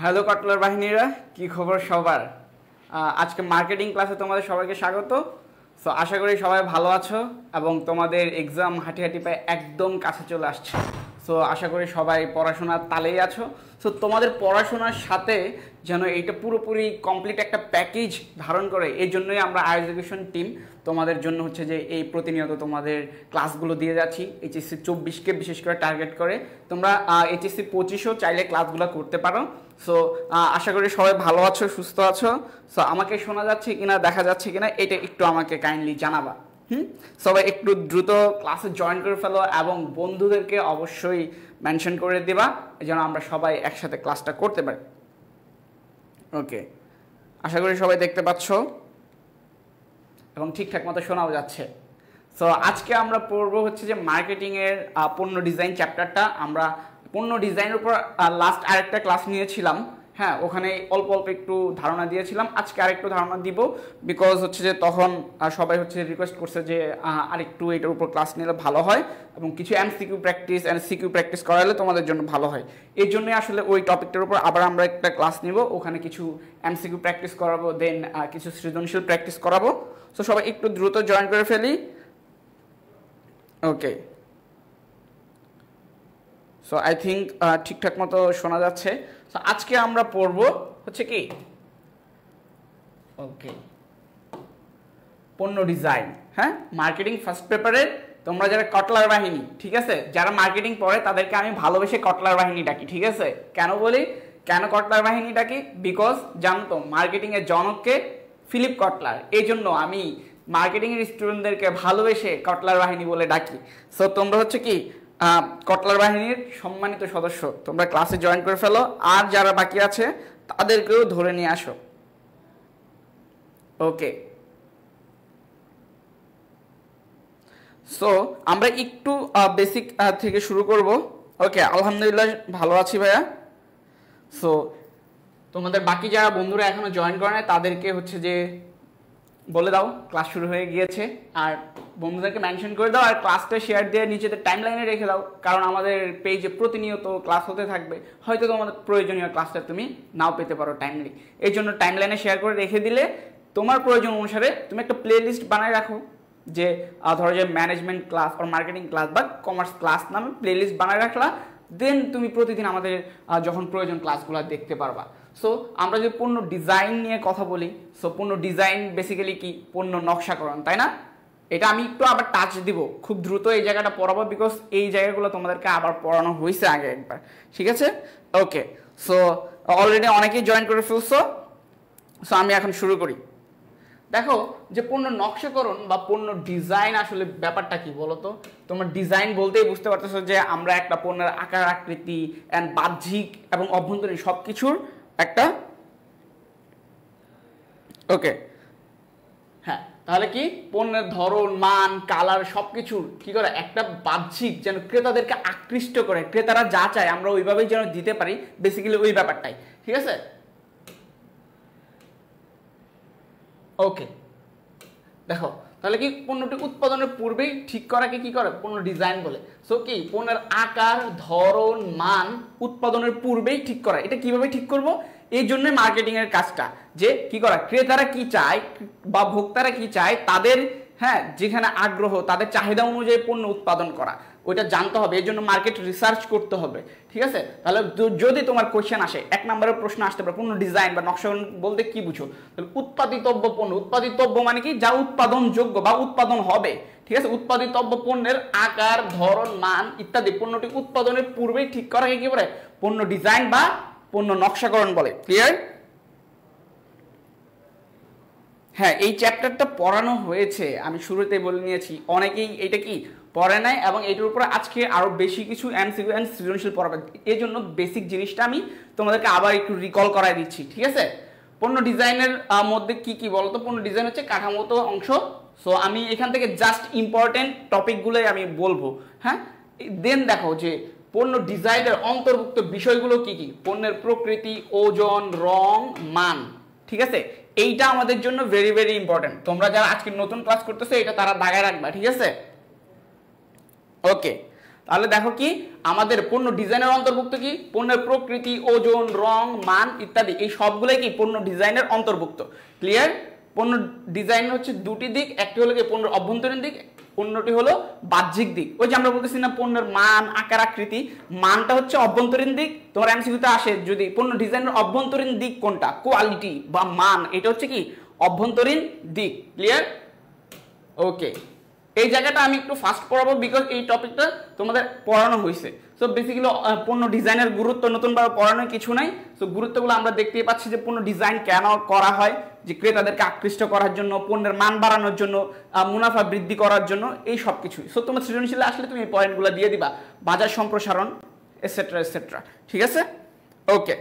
Hello কটলার বাহিনীরা, কি খবর সবার? আজকে মার্কেটিং ক্লাসে তোমাদের সবাইকে স্বাগত। সো আশা করি সবাই ভালো আছো এবং তোমাদের এক্সাম হাঁটি হাঁটি পায়ে একদম কাছে চলে আসছে। সো আশা করি সবাই পড়াশোনার তালেই আছো। সো তোমাদের পড়াশোনার সাথে যেন এইটা পুরোপুরি কমপ্লিট একটা প্যাকেজ ধারণ করে, এই জন্যই আমরা এডুকেশন টিম তোমাদের জন্য হচ্ছে যে এই প্রতিনিয়ত তোমাদের ক্লাসগুলো দিয়ে যাচ্ছি। এইচএসসি 24কে বিশেষ করে টার্গেট করে। তোমরা এইচএসসি 25ও চাইলে ক্লাসগুলো করতে পারো। সো আশা করি সবাই ভালো আছো, সুস্থ আছো। সো আমাকে শোনা যাচ্ছে কিনা, দেখা যাচ্ছে কিনা, এটা একটু আমাকে কাইন্ডলি জানাবা। সবাই একটু দ্রুত ক্লাসে জয়েন করে ফেলো এবং বন্ধুদেরকে অবশ্যই মেনশন করে দিবা যেন আমরা সবাই একসাথে ক্লাসটা করতে পারি। ওকে, আশা করি সবাই দেখতে পাচ্ছ এবং ঠিকঠাক মতো শোনাও যাচ্ছে। সো আজকে আমরা পড়বো হচ্ছে যে মার্কেটিংয়ের পণ্য ডিজাইন চ্যাপ্টারটা। আমরা পণ্য ডিজাইনের উপর লাস্ট আরেকটা ক্লাস নিয়েছিলাম, হ্যাঁ, ওখানে অল্প অল্প একটু ধারণা দিয়েছিলাম। আজকে আরেকটু ধারণা দিব, বিকজ হচ্ছে যে তখন সবাই হচ্ছে রিকোয়েস্ট করছে যে আরেকটু এটার উপর ক্লাস নিলে ভালো হয় এবং কিছু MCQ practice and CQ practice করালে তোমাদের জন্য ভালো হয়। এই জন্যই আসলে ওই টপিকটার উপর আবার আমরা একটা ক্লাস নিব, ওখানে কিছু এমসিকিউ প্র্যাকটিস করাবো, দেন কিছু সৃজনশীল প্র্যাকটিস করাবো। সো সবাই একটু দ্রুত জয়েন করে ফেলি। ওকে, সো আই থিঙ্ক ঠিকঠাক মতো শোনা যাচ্ছে। সো আজকে আমরা পড়বো হচ্ছে কি, ওকে, পণ্য ডিজাইন। হ্যাঁ, মার্কেটিং ফার্স্ট পেপারে তোমরা যারা কটলার বাহিনী, ঠিক আছে, যারা মার্কেটিং পড়ে তাদেরকে আমি ভালোবেসে কটলার বাহিনী ডাকি, ঠিক আছে। কেন বলি, কেন কটলার বাহিনী ডাকি? বিকজ জানতো মার্কেটিং এর জনককে ফিলিপ কটলার, এই জন্য আমি মার্কেটিং এর স্টুডেন্টদেরকে ভালোবেসে কটলার বাহিনী বলে ডাকি। সো তোমরা হচ্ছে কি কটলার বাহিনীর সম্মানিত সদস্য, তোমরা ক্লাসে জয়েন করে ফেলো, আর যারা বাকি আছে তাদেরকেও ধরে নিয়ে আসো। ওকে, সো আমরা একটু বেসিক থেকে শুরু করব। ওকে, আলহামদুলিল্লাহ ভালো আছি ভাইয়া। সো তোমাদের বাকি যারা বন্ধুরা এখনো জয়েন করে নাই তাদেরকে হচ্ছে যে বলে দাও ক্লাস শুরু হয়ে গিয়েছে, আর বন্ধুদেরকে মেনশন করে দাও, আর ক্লাসটা শেয়ার দিয়ে নিজেদের টাইম লাইনে রেখে দাও, কারণ আমাদের পেজে প্রতিনিয়ত ক্লাস হতে থাকবে। হয়তো তোমাদের প্রয়োজনীয় ক্লাসটা তুমি নাও পেতে পারো টাইমলি, এই জন্য টাইম লাইনে শেয়ার করে রেখে দিলে তোমার প্রয়োজন অনুসারে তুমি একটা প্লে লিস্ট বানায় রাখো, যে ধরো যে ম্যানেজমেন্ট ক্লাস আর মার্কেটিং ক্লাস বা কমার্স ক্লাস নামে প্লে লিস্ট বানায় রাখলা, দেন তুমি প্রতিদিন আমাদের যখন প্রয়োজন ক্লাসগুলো দেখতে পারবা। সো আমরা যদি পণ্য ডিজাইন নিয়ে কথা বলি, সো পণ্য ডিজাইন বেসিক্যালি কি, পণ্য নকশাকরণ, তাই না? এটা আমি একটু আবার টাচ দিব, খুব দ্রুত এই জায়গাটা পড়াবো, বিকজ এই জায়গাগুলো তোমাদেরকে আবার পড়ানো হয়েছে আগে একবার, ঠিক আছে। ওকে, সো অলরেডি অনেকেই জয়েন করে ফেলছো। সো আমি এখন শুরু করি। দেখো যে পণ্য নকশাকরণ বা পণ্য ডিজাইন আসলে ব্যাপারটা কি বলতো? তোমার ডিজাইন বলতেই বুঝতে পারতেছো যে আমরা একটা পণ্যের আকার আকৃতি এন্ড বাহ্যিক এবং অভ্যন্তরীণ সবকিছুর একটা, ওকে, হ্যাঁ, তাহলে কি পণ্যের ধরন, মান, কালার সবকিছুর কি করে একটা বাহ্যিক, যেন ক্রেতাদেরকে আকৃষ্ট করে, ক্রেতারা যা চায় আমরা ওইভাবেই যেন দিতে পারি, বেসিক্যালি ওই ব্যাপারটাই, ঠিক আছে। ওকে, দেখো তাহলে কি পণ্যটি উৎপাদনের পূর্বেই ঠিক করাকে কি করে পণ্য ডিজাইন বলে। সো কি পণ্যের আকার, ধরন, মান উৎপাদনের পূর্বেই ঠিক করা। এটা কিভাবে ঠিক করব? এই জন্যই মার্কেটিং এর কাজটা, যে কি করা, ক্রেতারা কি চায় বা ভোক্তারা কি চায়, তাদের, হ্যাঁ, যেখানে আগ্রহ, তাদের চাহিদা অনুযায়ী পণ্য উৎপাদন করা, ওইটা জানতে হবে। এই জন্য মার্কেট রিসার্চ করতে হবে, ঠিক আছে। তাহলে যদি তোমার কোয়েশ্চেন আসে, এক নম্বরের প্রশ্ন আসতে পারে পণ্য ডিজাইন বা নকশা বলতে কি বুঝো, তাহলে উৎপাদিতব্য পণ্য, উৎপাদিতব্য মানে কি, যা উৎপাদনযোগ্য বা উৎপাদন হবে, ঠিক আছে। উৎপাদিতব্য পণ্যের আকার, ধরন, মান ইত্যাদি পণ্যটি উৎপাদনের পূর্বেই ঠিক করাকে কি বলে পণ্য ডিজাইন বা পণ্য নকশাকরণ বলে। ক্লিয়ার? হ্যাঁ, এই চ্যাপ্টারটা পড়ানো হয়েছে, আমি শুরুতে বলে নিয়েছি, অনেকেই এটা কি পড়ে নাই এবং এটার উপরে আজকে আরো বেশি কিছু এমসিকিউ এন্ড সৃজনশীল পড়াবে। এই জন্য বেসিক জিনিসটা আমি তোমাদেরকে আবার একটু রিকল করাই দিচ্ছি, ঠিক আছে। পণ্য ডিজাইনের মধ্যে কি কি বলতো? পণ্য ডিজাইন হচ্ছে কাঠামোগত অংশ। সো আমি এখান থেকে জাস্ট ইম্পর্টেন্ট টপিকগুলোই আমি বলবো, হ্যাঁ। দেন দেখো যে পণ্য ডিজাইনের অন্তর্ভুক্ত বিষয়গুলো কি কি, পণ্যের প্রকৃতি, ওজন, রং, মান, ঠিক আছে। এইটা আমাদের জন্য ভেরি ভেরি ইম্পর্টেন্ট। তোমরা যারা আজকে নতুন ক্লাস করতেছো এটা তারা দাগায় রাখবা, ঠিক আছে। ওকে, তাহলে দেখো কি আমাদের পণ্য ডিজাইনের অন্তর্ভুক্ত কি পণ্যের প্রকৃতি, ওজন, রং, মান ইত্যাদি এই সবগুলোই কি পণ্য ডিজাইনের অন্তর্ভুক্ত। ক্লিয়ার? পণ্য ডিজাইন হচ্ছে দুটি দিক, একটি হলো কি পণ্যের অভ্যন্তরীণ দিক, অন্যটি হলো বাহ্যিক দিক। ওই যে আমরা বলতেছি না পণ্যের মান, আকার, আকৃতি, মানটা হচ্ছে অভ্যন্তরীণ দিক। তোমার এমসিকিউতে আসে যদি পণ্য ডিজাইনের অভ্যন্তরীণ দিক কোনটা, কোয়ালিটি বা মান, এটা হচ্ছে কি অভ্যন্তরীণ দিক। ক্লিয়ার? ওকে, এই জায়গাটা আমি একটু ফাস্ট পড়াবো বিকজ এই টপিকটা তোমাদের পড়ানো হয়েছে। সো বেসিক্যালি পণ্য ডিজাইনের গুরুত্ব নতুনভাবে পড়ানোর কিছু নাই। সো গুরুত্বগুলো আমরা দেখতেই পাচ্ছি যে পণ্য ডিজাইন কেন করা হয়, যে ক্রেতাদেরকে আকৃষ্ট করার জন্য, পণ্যের মান বাড়ানোর জন্য, মুনাফা বৃদ্ধি করার জন্য, এই সব কিছুই। সো তোমার সৃজনশীলে আসলে তুমি এই পয়েন্টগুলো দিয়ে দিবা, বাজার সম্প্রসারণ এটসেট্রা এটসেট্রা। ঠিক আছে? ওকে,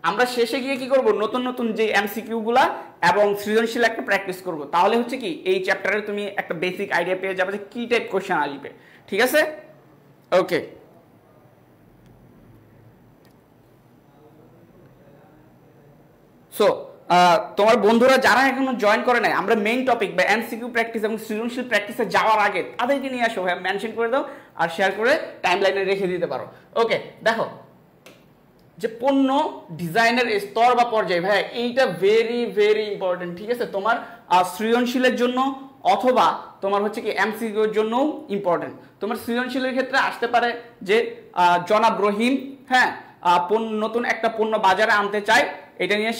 আমরা শেষে গিয়ে কি করব, নতুন নতুন যে এমসিকিউ গুলা এবং সৃজনশীল একটা প্র্যাকটিস করব। তাহলে হচ্ছে কি এই চ্যাপ্টারে তুমি একটা বেসিক আইডিয়া পেয়ে যাবে যে কি টাইপ কোশ্চেন আসবে। ঠিক আছে? ওকে, সো তোমার বন্ধুরা যারা এখনো জয়েন করে নাই, আমরা মেইন টপিক বা এমসিকিউ প্র্যাকটিস এবং সৃজনশীল প্র্যাকটিসে যাওয়ার আগে তাদেরকে নিয়ে আসো, ভাই মেনশন করে দাও আর শেয়ার করে টাইমলাইনে রেখে দিতে পারো। ওকে, দেখো যে পণ্য ডিজাইনের স্তর বা পর্যায়, ভাই এইটা ভেরি ভেরি ইম্পর্টেন্ট। ঠিক আছে? তোমার সৃজনশীলের জন্য অথবা তোমার হচ্ছে কি এমসিকিউর জন্যও ইম্পর্টেন্ট। তোমার সৃজনশীলের ক্ষেত্রে আসতে পারে যে জনাব রহিম, হ্যাঁ, নতুন একটা পণ্য বাজারে আনতে চায়, এটা নিয়ে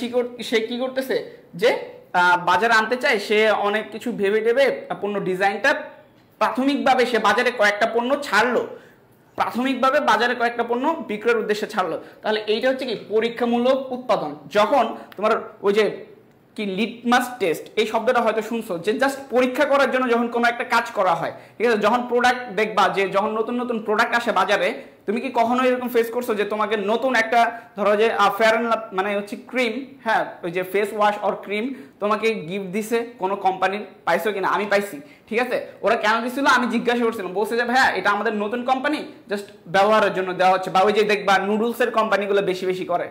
সে কি করতেছে যে বাজারে আনতে চায়, সে অনেক কিছু ভেবে টেবে পণ্য ডিজাইনটা প্রাথমিকভাবে সে বাজারে কয়েকটা পণ্য ছাড়লো, প্রাথমিকভাবে বাজারে কয়েকটা পণ্য বিক্রয়ের উদ্দেশ্যে ছাড়লো। তাহলে এইটা হচ্ছে কি পরীক্ষামূলক উৎপাদন। যখন তোমার ওই যে কি লিটমাস টেস্ট, এই শব্দটা হয়তো শুনছো, যে জাস্ট পরীক্ষা করার জন্য যখন কোনো একটা কাজ করা হয়। ঠিক আছে? যখন প্রোডাক্ট দেখবা, যে যখন নতুন নতুন প্রোডাক্ট আসে বাজারে, তুমি কি কখনো এরকম ফেস করছো যে তোমাকে নতুন একটা ধরো যে ফেয়ার অ্যান্ড মানে হচ্ছে ক্রিম, হ্যাঁ, ওই যে ফেস ওয়াশ অর ক্রিম তোমাকে গিফট দিছে কোনো কোম্পানির, পাইছো কিনা? আমি পাইছি। ঠিক আছে? ওরা কেন দিছিল আমি জিজ্ঞাসা করছিলাম, বলছে যে ভাইয়া এটা আমাদের নতুন কোম্পানি, জাস্ট ব্যবহারের জন্য দেওয়া হচ্ছে। বা ওই যে দেখবা নুডলসের কোম্পানিগুলো বেশি বেশি করে,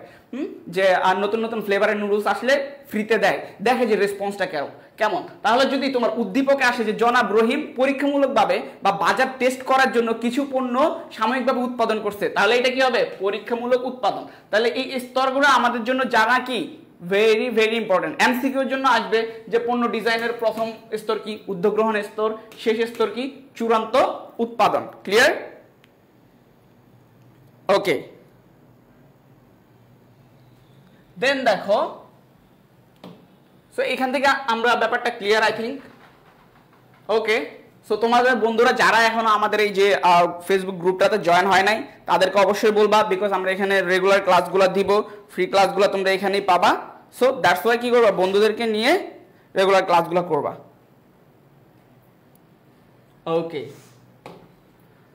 যে আর নতুন নতুন ফ্লেভারের নুডলস আসলে ফ্রিতে দেয়, দেখে যে রেসপন্সটা কেমন। তাহলে যদি তোমার উদ্দীপকে আসে যে জনাব রহিম পরীক্ষামূলকভাবে বা বাজার টেস্ট করার জন্য কিছু পণ্য সাময়িকভাবে উৎপাদন করছে, তাহলে এটা কি হবে? পরীক্ষামূলক উৎপাদন। তাহলে এই স্তরগুলো আমাদের জন্য জানা কি ভেরি ভেরি ইম্পর্টেন্ট। এমসিকিউর জন্য আসবে যে পণ্য ডিজাইনের প্রথম স্তর কি, উদ্যোগ স্তর, শেষ স্তর কি, চূড়ান্ত উৎপাদন। ক্লিয়ার? ওকে, দেন দেখো, সো এখান থেকে আমরা ব্যাপারটা clear I think. Okay, so তোমাদের বন্ধুরা যারা এখনো আমাদের এই যে ফেসবুক গ্রুপটাতে জয়েন হয় নাই, তাদেরকে অবশ্যই বলবা, বিকজ আমরা এখানে রেগুলার ক্লাসগুলো দিব, ফ্রি ক্লাসগুলো তোমরা এখানেই পাবা। সো দ্যাটস ওয়াই কি করবা, বন্ধুদেরকে নিয়ে রেগুলার ক্লাসগুলো করবা। ওকে,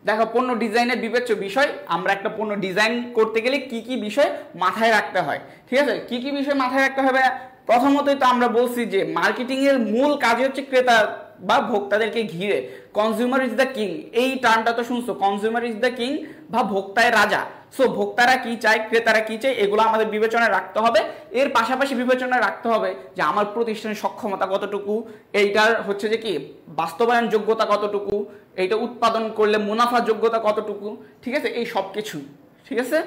দেখো পণ্য ডিজাইনের বিবেচ্য বিষয়, আমরা একটা পণ্য ডিজাইন করতে গেলে কি কি বিষয় মাথায় রাখতে হয়। ঠিক আছে? কি কি বিষয় মাথায় রাখতে হবে? প্রথমতই তো আমরা বলছি যে মার্কেটিং এর মূল কাজ হচ্ছে ক্রেতা বা ভোক্তাদেরকে ঘিরে। কনজিউমার ইজ দ্য কিং, এই টার্মটা তো শুনছো, কনজিউমার ইজ দ্য কিং বা ভোক্তায় রাজা। সো ভোক্তারা কি চায়, ক্রেতারা কি চায়, এগুলো আমাদের বিবেচনায় রাখতে হবে। এর পাশাপাশি বিবেচনায় রাখতে হবে যে আমার প্রতিষ্ঠানের সক্ষমতা কতটুকু, এইটার হচ্ছে যে কি বাস্তবায়ন যোগ্যতা কতটুকু, এইটা উৎপাদন করলে মুনাফা যোগ্যতা কতটুকু। ঠিক আছে? এই সব কিছু। ঠিক আছে?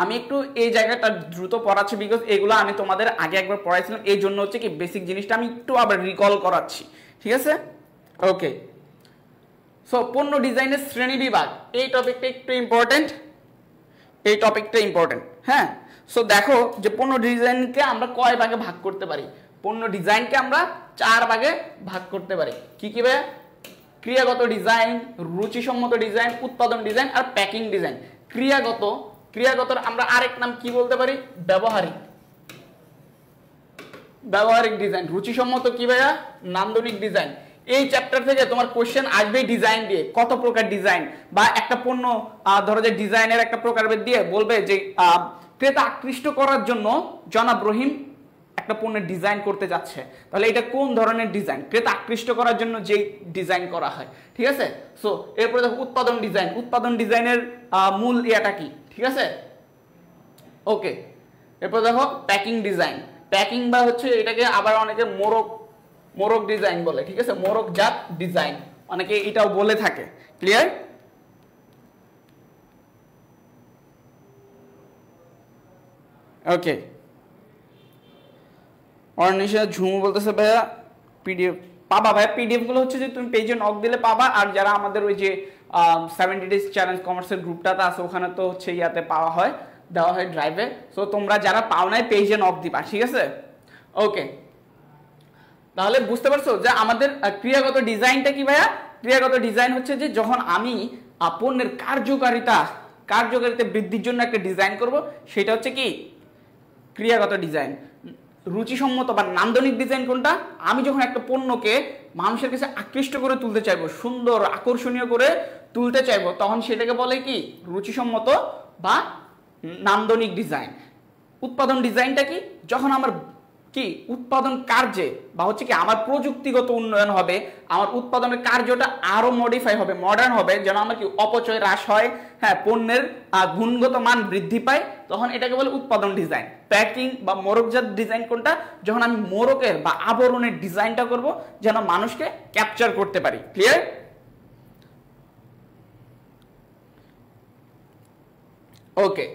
আমি একটু এই জায়গাটা দ্রুত পড়াচ্ছি বিকজ এগুলো আমি তোমাদের আগে একবার পড়াইছিলাম, এই জন্য হচ্ছে কি বেসিক জিনিসটা আমি একটু আবার রিকল করাচ্ছি। ঠিক আছে? ওকে, সো পণ্য ডিজাইনের শ্রেণী বিভাগ, এই টপিকটা একটু ইম্পর্টেন্ট, এই টপিকটা ইম্পর্টেন্ট। হ্যাঁ, সো দেখো যে পণ্য ডিজাইনকে আমরা কয় ভাগে ভাগ করতে পারি। পণ্য ডিজাইনকে আমরা 4 ভাগে ভাগ করতে পারি। কি কি ভাই? ক্রিয়াগত ডিজাইন, রুচিসম্মত ডিজাইন, উৎপাদন ডিজাইন আর প্যাকিং ডিজাইন। ক্রিয়াগতর আমরা আরেক নাম কি বলতে পারি? ব্যবহারিক ডিজাইন। রুচিসম্মত কি ভাইয়া? নান্দনিক ডিজাইন। এই চ্যাপ্টার থেকে তোমার কোশ্চেন আসবে ডিজাইন দিয়ে, কত প্রকার ডিজাইন, বা একটা পণ্য ধরো যে ডিজাইনের একটা প্রকারভেদ দিয়ে বলবে যে ক্রেতা আকৃষ্ট করার জন্য জনাব রহিম একটা পণ্যের ডিজাইন করতে যাচ্ছে, তাহলে এটা কোন ধরনের ডিজাইন, ক্রেতা আকৃষ্ট করার জন্য যেই ডিজাইন করা হয়। ঠিক আছে? সো এরপরে দেখো উৎপাদন ডিজাইন। উৎপাদন ডিজাইনের মূল ইয়াটা কি? ঠিক আছে? ওকে, এরপর দেখো প্যাকিং ডিজাইন। প্যাকিং বা হচ্ছে এটাকে আবার অনেকে মোড়ক ডিজাইন বলে। ঠিক আছে? মোড়কজাত ডিজাইন অনেকে এটাও বলে থাকে। ক্লিয়ার? ওকে, অর্নিশা ঝুমু বলতেছে ভাইয়া পিডিএফ পাবা। ভাইয়া পিডিএফ গুলো হচ্ছে যে তুমি পেজে নক দিলে পাবা, আর যারা আমাদের ওই যে 70 ডেজ চ্যালেঞ্জ কমার্সের গ্রুপটাতে আছে ওখানে তো হচ্ছে ইয়াতে পাওয়া হয়, দেওয়া হয় ড্রাইভে। সো তোমরা যারা পাও নাই পেজে নক দিবা, ঠিক আছে? ওকে, তাহলে বুঝতে পারছো যে আমাদের ক্রিয়াগত ডিজাইনটা কি ভাইয়া? ক্রিয়াগত ডিজাইন হচ্ছে যে যখন আমি পণ্যের কার্যকারিতা বৃদ্ধির জন্য একটা ডিজাইন করব, সেটা হচ্ছে কি ক্রিয়াগত ডিজাইন। রুচিসম্মত বা নান্দনিক ডিজাইন কোনটা? আমি যখন একটা পণ্যকে মানুষের কাছে আকৃষ্ট করে তুলতে চাইবো, সুন্দর আকর্ষণীয় করে তুলতে চাইবো, তখন সেটাকে বলে কি রুচিসম্মত বা নান্দনিক ডিজাইন। উৎপাদন ডিজাইনটা কি? যখন আমার কি উৎপাদন কার্যে বা হচ্ছে কি আমার প্রযুক্তিগত উন্নয়ন হবে, আমার উৎপাদনের কার্যটা আরো মডিফাই হবে, মডার্ন হবে, যেন আমার কি অপচয় হ্রাস হয়, হ্যাঁ, পণ্যের গুণগত মান বৃদ্ধি পায়, তখন এটাকে বলে উৎপাদন ডিজাইন। প্যাকিং বা মোড়কজাত ডিজাইন কোনটা? যখন আমি মোড়কের বা আবরণের ডিজাইনটা করব যেন মানুষকে ক্যাপচার করতে পারি। ক্লিয়ার? ওকে,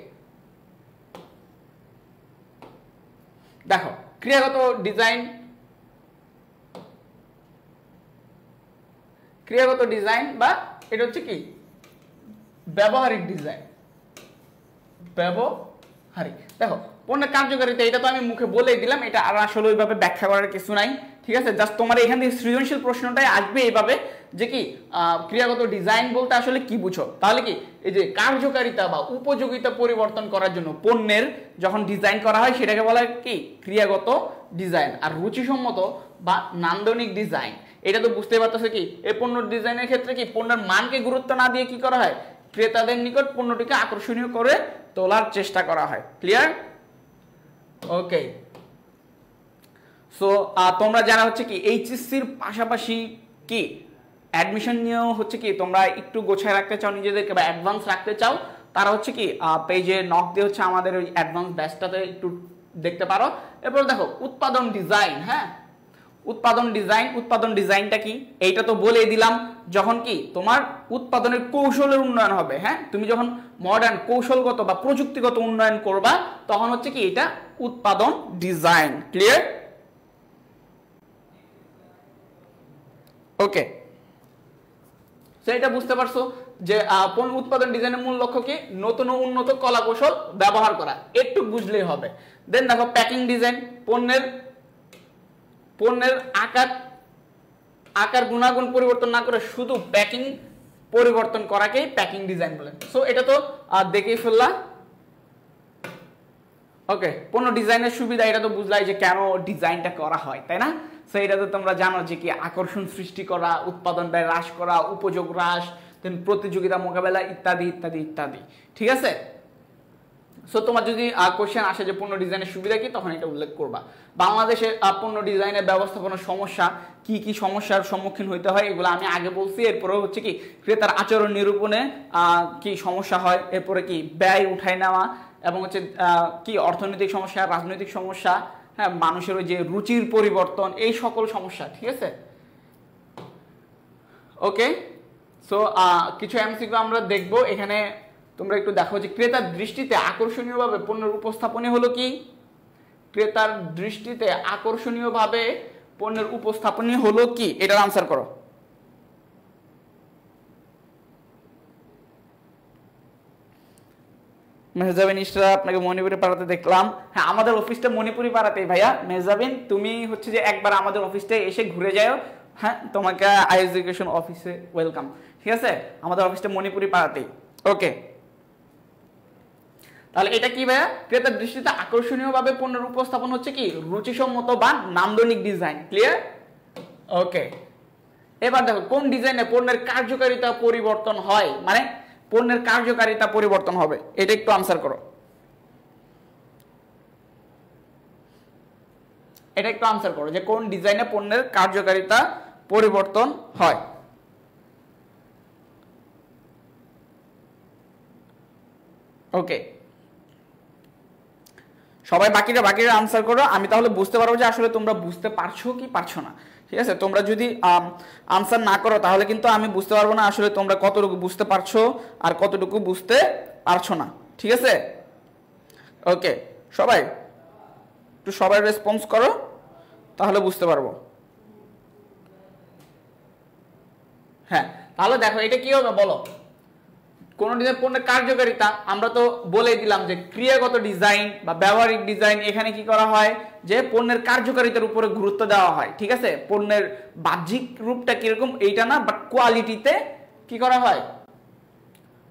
দেখো ক্রিয়াগত ডিজাইন বা এটা হচ্ছে কি ব্যবহারিক ডিজাইন। ব্যবহারিক, দেখো পণ্যের কার্যকারিতা এটা তো আমি মুখে বলেই দিলাম, এটা আর আসলে ওইভাবে ব্যাখ্যা করার কিছু নাই, ঠিক আছে? জাস্ট তোমার এখান থেকে সৃজনশীল প্রশ্নটাই আসবে এইভাবে যে কি ক্রিয়াগত ডিজাইন বলতে আসলে কি বুঝো। তাহলে কি এই যে কার্যকারিতা বা উপযোগিতা পরিবর্তন করার জন্য পণ্যের যখন ডিজাইন করা হয় সেটাকে বলা হয় কি ক্রিয়াগত ডিজাইন। আর রুচিসম্মত বা নান্দনিক ডিজাইন এটা তো বুঝতে পারতেছে কি এই পণ্য ডিজাইনের ক্ষেত্রে কি পণ্যের মানকে গুরুত্ব না দিয়ে কি করা হয়, ক্রেতাদের নিকট পণ্যটিকে আকর্ষণীয় করে তোলার চেষ্টা করা হয়। ক্লিয়ার? ওকে, সো তোমরা যারা হচ্ছে কি এইচএসসির পাশাপাশি কি অ্যাডমিশন নিয়েও হচ্ছে কি তোমরা একটু গোছায় রাখতে চাও নিজেদেরকে বা অ্যাডভান্স রাখতে চাও, তারা হচ্ছে কি পেজে নক দিয়ে হচ্ছে আমাদের ওই অ্যাডভান্স ব্যাচটাতে একটু দেখতে পারো। এরপর দেখো উৎপাদন ডিজাইন। হ্যাঁ, উৎপাদন ডিজাইনটা কি এইটা তো বলেই দিলাম। যখন কি তোমার উৎপাদনের কৌশলের উন্নয়ন হবে, হ্যাঁ, তুমি যখন মডার্ন কৌশলগত বা প্রযুক্তিগত উন্নয়ন করবা তখন হচ্ছে কি এটা উৎপাদন ডিজাইন। ক্লিয়ার? ওকে, তো এটা বুঝতে পারছো যে পণ্য উৎপাদন ডিজাইনের মূল লক্ষ্য কি নতুন ও উন্নত কলা কৌশল ব্যবহার করা, একটু বুঝলেই হবে। দেন দেখো প্যাকিং ডিজাইন, পণ্যের আকার গুণাগুণ পরিবর্তন না করে শুধু প্যাকিং পরিবর্তন করাকেই প্যাকিং ডিজাইন বলে। সো এটা তো দেখেই ফেললা। ওকে, পণ্য ডিজাইনের সুবিধা এটা তো বুঝলাই যে কেন ডিজাইনটা করা হয়, তাই না? সো এটা তো তোমরা জানো যে কি আকর্ষণ সৃষ্টি করা, উৎপাদন ব্যয় হ্রাস করা, উপযোগ হ্রাস, দেন প্রতিযোগিতা মোকাবেলা ইত্যাদি ইত্যাদি ইত্যাদি, ঠিক আছে? সো তোমার যদি কোশ্চেন আসে যে পণ্য ডিজাইনের সুবিধা কি, তখন এটা উল্লেখ করবা। বাংলাদেশে পণ্য ডিজাইনের ব্যবস্থাপনার সমস্যা কি কি সমস্যার সম্মুখীন হইতে হয় এগুলো আমি আগে বলছি। এরপরে হচ্ছে কি ক্রেতার আচরণ নিরূপণে কি সমস্যা হয়, এরপরে কি ব্যয় উঠায় নেওয়া, এবং হচ্ছে কি অর্থনৈতিক সমস্যা, রাজনৈতিক সমস্যা, হ্যাঁ, মানুষের ওই যে রুচির পরিবর্তন, এই সকল সমস্যা, ঠিক আছে? ওকে, সো কিছু এমসিকিউ আমরা দেখব এখানে। তোমরা একটু দেখো যে ক্রেতার দৃষ্টিতে আকর্ষণীয়ভাবে পণ্যের উপস্থাপনই হলো কি, ক্রেতার দৃষ্টিতে আকর্ষণীয়ভাবে পণ্যের উপস্থাপনই হলো কি, এটার আনসার করো। মেহজাবিন ইশরা, আপনাকে মণিপুরি পাড়াতে দেখলাম। হ্যাঁ, আমাদের অফিসটা মণিপুরি পাড়াতেই ভাইয়া। মেহজাবিন, তুমি হচ্ছে যে একবার আমাদের অফিসটায় এসে ঘুরে যাও, হ্যাঁ, তোমাকে আই এডুকেশন অফিসে ওয়েলকাম, ঠিক আছে? আমাদের অফিসটা মণিপুরি পাড়াতেই। ওকে, তাহলে এটা কি ভাইয়া ক্রেতার দৃষ্টিতে আকর্ষণীয়ভাবে পণ্যের উপস্থাপন হচ্ছে কি রুচিসম্মত বা নান্দনিক ডিজাইন। ক্লিয়ার? ওকে, এবার দেখো কোন ডিজাইনে পণ্যের কার্যকারিতা পরিবর্তন হয়, মানে পণ্যের কার্যকারিতা পরিবর্তন হবে, এটা একটু আনসার করো। এটা একটু আনসার করো যে কোন ডিজাইনে পণ্যের কার্যকারিতা পরিবর্তন হয়। ওকে, সবাই বাকিরা বাকিরা আনসার করো, আমি তাহলে বুঝতে পারবো যে আসলে তোমরা বুঝতে পারছো কি পারছো না। ঠিক আছে, তোমরা যদি আনসার না করো তাহলে কিন্তু আমি বুঝতে পারবো না আসলে তোমরা কতটুকু বুঝতে পারছো আর কতটুকু বুঝতে পারছো না। ঠিক আছে, ওকে, সবাই একটু সবাই রেসপন্স করো তাহলে বুঝতে পারবো। হ্যাঁ, তাহলে দেখো এটা কি হবে বলো। কোন ডিজাইন পণ্যের কার্যকারিতা আমরা তো বলেই দিলাম যে ক্রিয়াগত ডিজাইন বা ব্যবহারিক ডিজাইন, এখানে কি করা হয় যে পণ্যের কার্যকারিতার উপরে গুরুত্ব দেওয়া হয়। ঠিক আছে, পণ্যের বাহ্যিক রূপটা কিরকম এইটা না, বাট কোয়ালিটিতে কি করা হয়,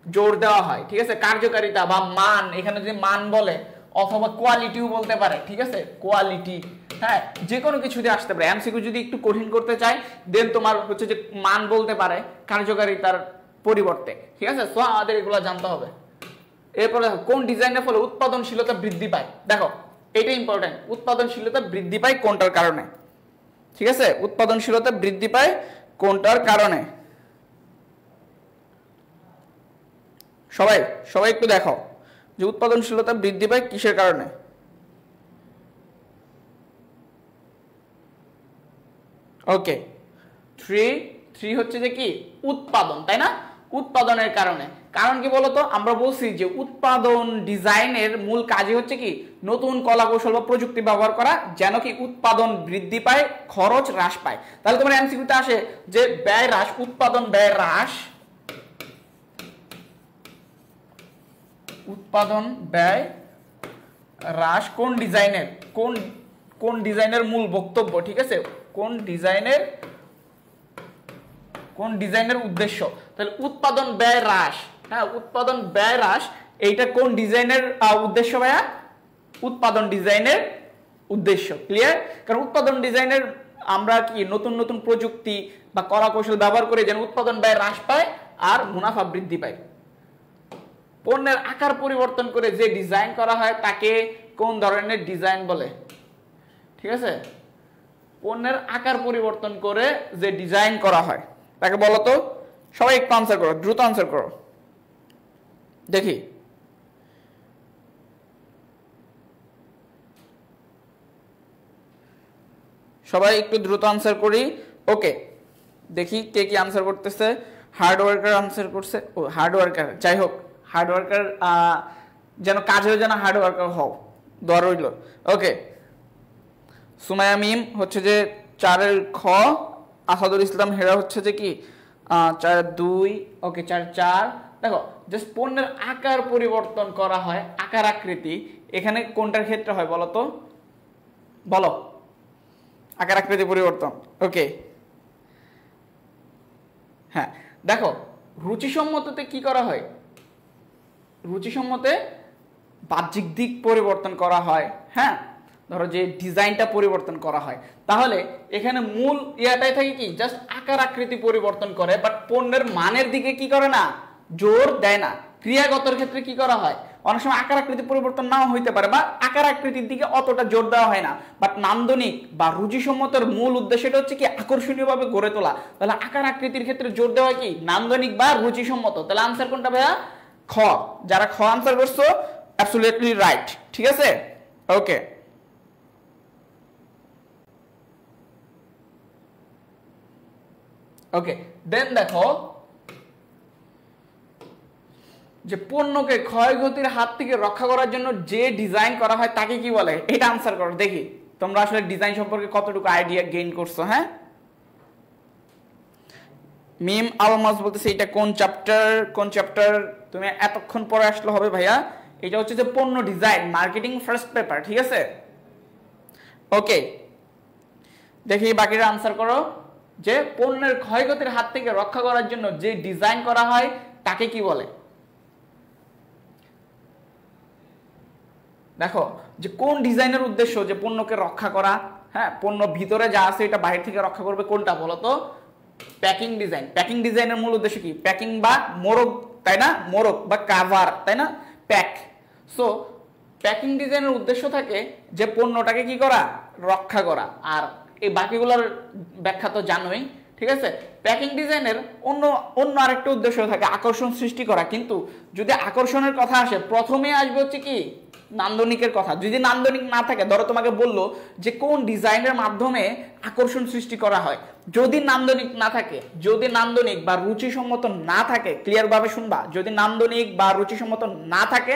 জোর দেওয়া হয়। ঠিক আছে, কার্যকারিতা বা মান, এখানে যদি মান বলে অথবা কোয়ালিটিও বলতে পারে। ঠিক আছে, কোয়ালিটি, হ্যাঁ, যে কোনো কিছু দিয়ে আসতে পারে। এমসিকিউ যদি একটু কঠিন করতে চাই দেন তোমার হচ্ছে যে মান বলতে পারে কার্যকারিতার পরিবর্তে। ঠিক আছে, সো আমাদের এগুলো জানতে হবে। এরপরে দেখো কোন ডিজাইনের ফলে উৎপাদনশীলতা বৃদ্ধি পায়। দেখো এটা ইম্পর্টেন্ট, উৎপাদনশীলতা বৃদ্ধি পায় কোনটার কারণে। ঠিক আছে, উৎপাদনশীলতা বৃদ্ধি পায় কোনটার কারণে। সবাই সবাই একটু দেখো যে উৎপাদনশীলতা বৃদ্ধি পায় কিসের কারণে। ওকে, থ্রি হচ্ছে যে কি উৎপাদন, তাই না, উৎপাদনের কারণে। কারণ কি বলতো, আমরা বলছি যে উৎপাদন ডিজাইনের মূল কাজই হচ্ছে কি নতুন কলা কৌশল বা প্রযুক্তি ব্যবহার করা যেন কি উৎপাদন বৃদ্ধি পায়, খরচ হ্রাস পায়। তাহলে তোমার এমসিকিউতে আসে যে ব্যয় হ্রাস, উৎপাদন ব্যয় হ্রাস, উৎপাদন ব্যয় হ্রাস কোন ডিজাইনের, কোন ডিজাইনের মূল বক্তব্য। ঠিক আছে, কোন ডিজাইনের উদ্দেশ্য। তাহলে উৎপাদন ব্যয় হ্রাস, হ্যাঁ, উৎপাদন ব্যয় হ্রাস, এইটা কোন ডিজাইনের উদ্দেশ্য ভাইয়া, উৎপাদন ডিজাইনের উদ্দেশ্য। ক্লিয়ার, কারণ উৎপাদন ডিজাইনের আমরা কি নতুন নতুন প্রযুক্তি বা কলা কৌশল ব্যবহার করে যেন উৎপাদন ব্যয় হ্রাস পায় আর মুনাফা বৃদ্ধি পায়। পণ্যের আকার পরিবর্তন করে যে ডিজাইন করা হয় তাকে কোন ধরনের ডিজাইন বলে। ঠিক আছে, পণ্যের আকার পরিবর্তন করে যে ডিজাইন করা হয় তাকে বলো তো। সবাই একটু আনসার করো, দ্রুত আনসার করো দেখি। সবাই একটু দ্রুত আনসার করি। ওকে, দেখি কে কি আনসার করতেছে। হার্ড ওয়ার্কার আনসার করছে, ও হার্ড ওয়ার্কার, যাই হোক হার্ড ওয়ার্কার যেন কাজেও যেন হার্ড ওয়ার্কার হও, দোয়া রইল। ওকে, সুমায়া মিম হচ্ছে যে 4-এর খ, আসাদুল ইসলাম হেরা হচ্ছে যে কি 4-2, ওকে 4-4। দেখো জাস্ট পণ্যের আকার পরিবর্তন করা হয়, আকার আকৃতি, এখানে কোনটার ক্ষেত্রে হয় বলো তো, বলো, আকার আকৃতি পরিবর্তন। ওকে, হ্যাঁ, দেখো রুচিসম্মততে কি করা হয়, রুচিসম্মতে বাহ্যিক দিক পরিবর্তন করা হয়, হ্যাঁ, ধরো যে ডিজাইনটা পরিবর্তন করা হয়। তাহলে এখানে মূল ইয়াটাই থাকে কি জাস্ট আকার আকৃতি পরিবর্তন করে, বাট পণ্যের মানের দিকে কি করে না, জোর দেয় না। ক্রিয়াগতর ক্ষেত্রে কি করা হয়, অনেক সময় আকার আকৃতি পরিবর্তন নাও হইতে পারে বা আকার আকৃতির দিকে অতটা জোর দেওয়া হয় না, বাট নান্দনিক বা রুচিসম্মতর মূল উদ্দেশ্যটা হচ্ছে কি আকর্ষণীয়ভাবে গড়ে তোলা। তাহলে আকার আকৃতির ক্ষেত্রে জোর দেওয়া কি নান্দনিক বা রুচিসম্মত। তাহলে আনসার কোনটা ভাইয়া, খ। যারা খ আনসার করছো অ্যাবসলিউটলি রাইট। ঠিক আছে, ওকে। ওকে, দেন দেখো যে পণ্যকে ক্ষয়ক্ষতির হাত থেকে রক্ষা করার জন্য যে ডিজাইন করা হয় তাকে কি বলে, এটা আনসার করো দেখি তোমরা আসলে ডিজাইন সম্পর্কে কতটুকু আইডিয়া গেইন করছো। হ্যাঁ, মিম আলমাস বলতেছে এটা কোন চ্যাপ্টার তুমি এতক্ষণ পরে আসলে হবে ভাইয়া। এটা হচ্ছে যে পণ্য ডিজাইন মার্কেটিং ফার্স্ট পেপার। ঠিক আছে, ওকে, দেখি বাকিরা আনসার করো যে পণ্যের ক্ষয়ক্ষতির হাত থেকে রক্ষা করার জন্য যে ডিজাইন করা হয় তাকে কি বলে। দেখো যে কোন ডিজাইনের উদ্দেশ্য যে পণ্যকে রক্ষা করা, হ্যাঁ, পণ্য ভিতরে যা আছে এটা বাইরে থেকে রক্ষা করবে, কোনটা বলো তো, প্যাকিং ডিজাইন। প্যাকিং ডিজাইনের মূল উদ্দেশ্য কি, প্যাকিং বা মোড়ক, তাই না, মোড়ক বা কাভার, তাই না, প্যাক। সো প্যাকিং ডিজাইনের উদ্দেশ্য থাকে যে পণ্যটাকে কি করা, রক্ষা করা। আর এই বাকিগুলোর ব্যাখ্যা তো জানোই, ঠিক আছে। প্যাকিং ডিজাইনের অন্য অন্য আরেকটা উদ্দেশ্য থাকে আকর্ষণ সৃষ্টি করা, কিন্তু যদি আকর্ষণের কথা আসে প্রথমে আসবে হচ্ছে কি নান্দনিকের কথা। যদি নান্দনিক না থাকে, ধরো তোমাকে বললো যে কোন ডিজাইনের মাধ্যমে আকর্ষণ সৃষ্টি করা হয়, যদি নান্দনিক না থাকে, যদি নান্দনিক বা রুচিসম্মত না থাকে, ক্লিয়ার ভাবে শুনবা, যদি নান্দনিক বা রুচিসম্মত না থাকে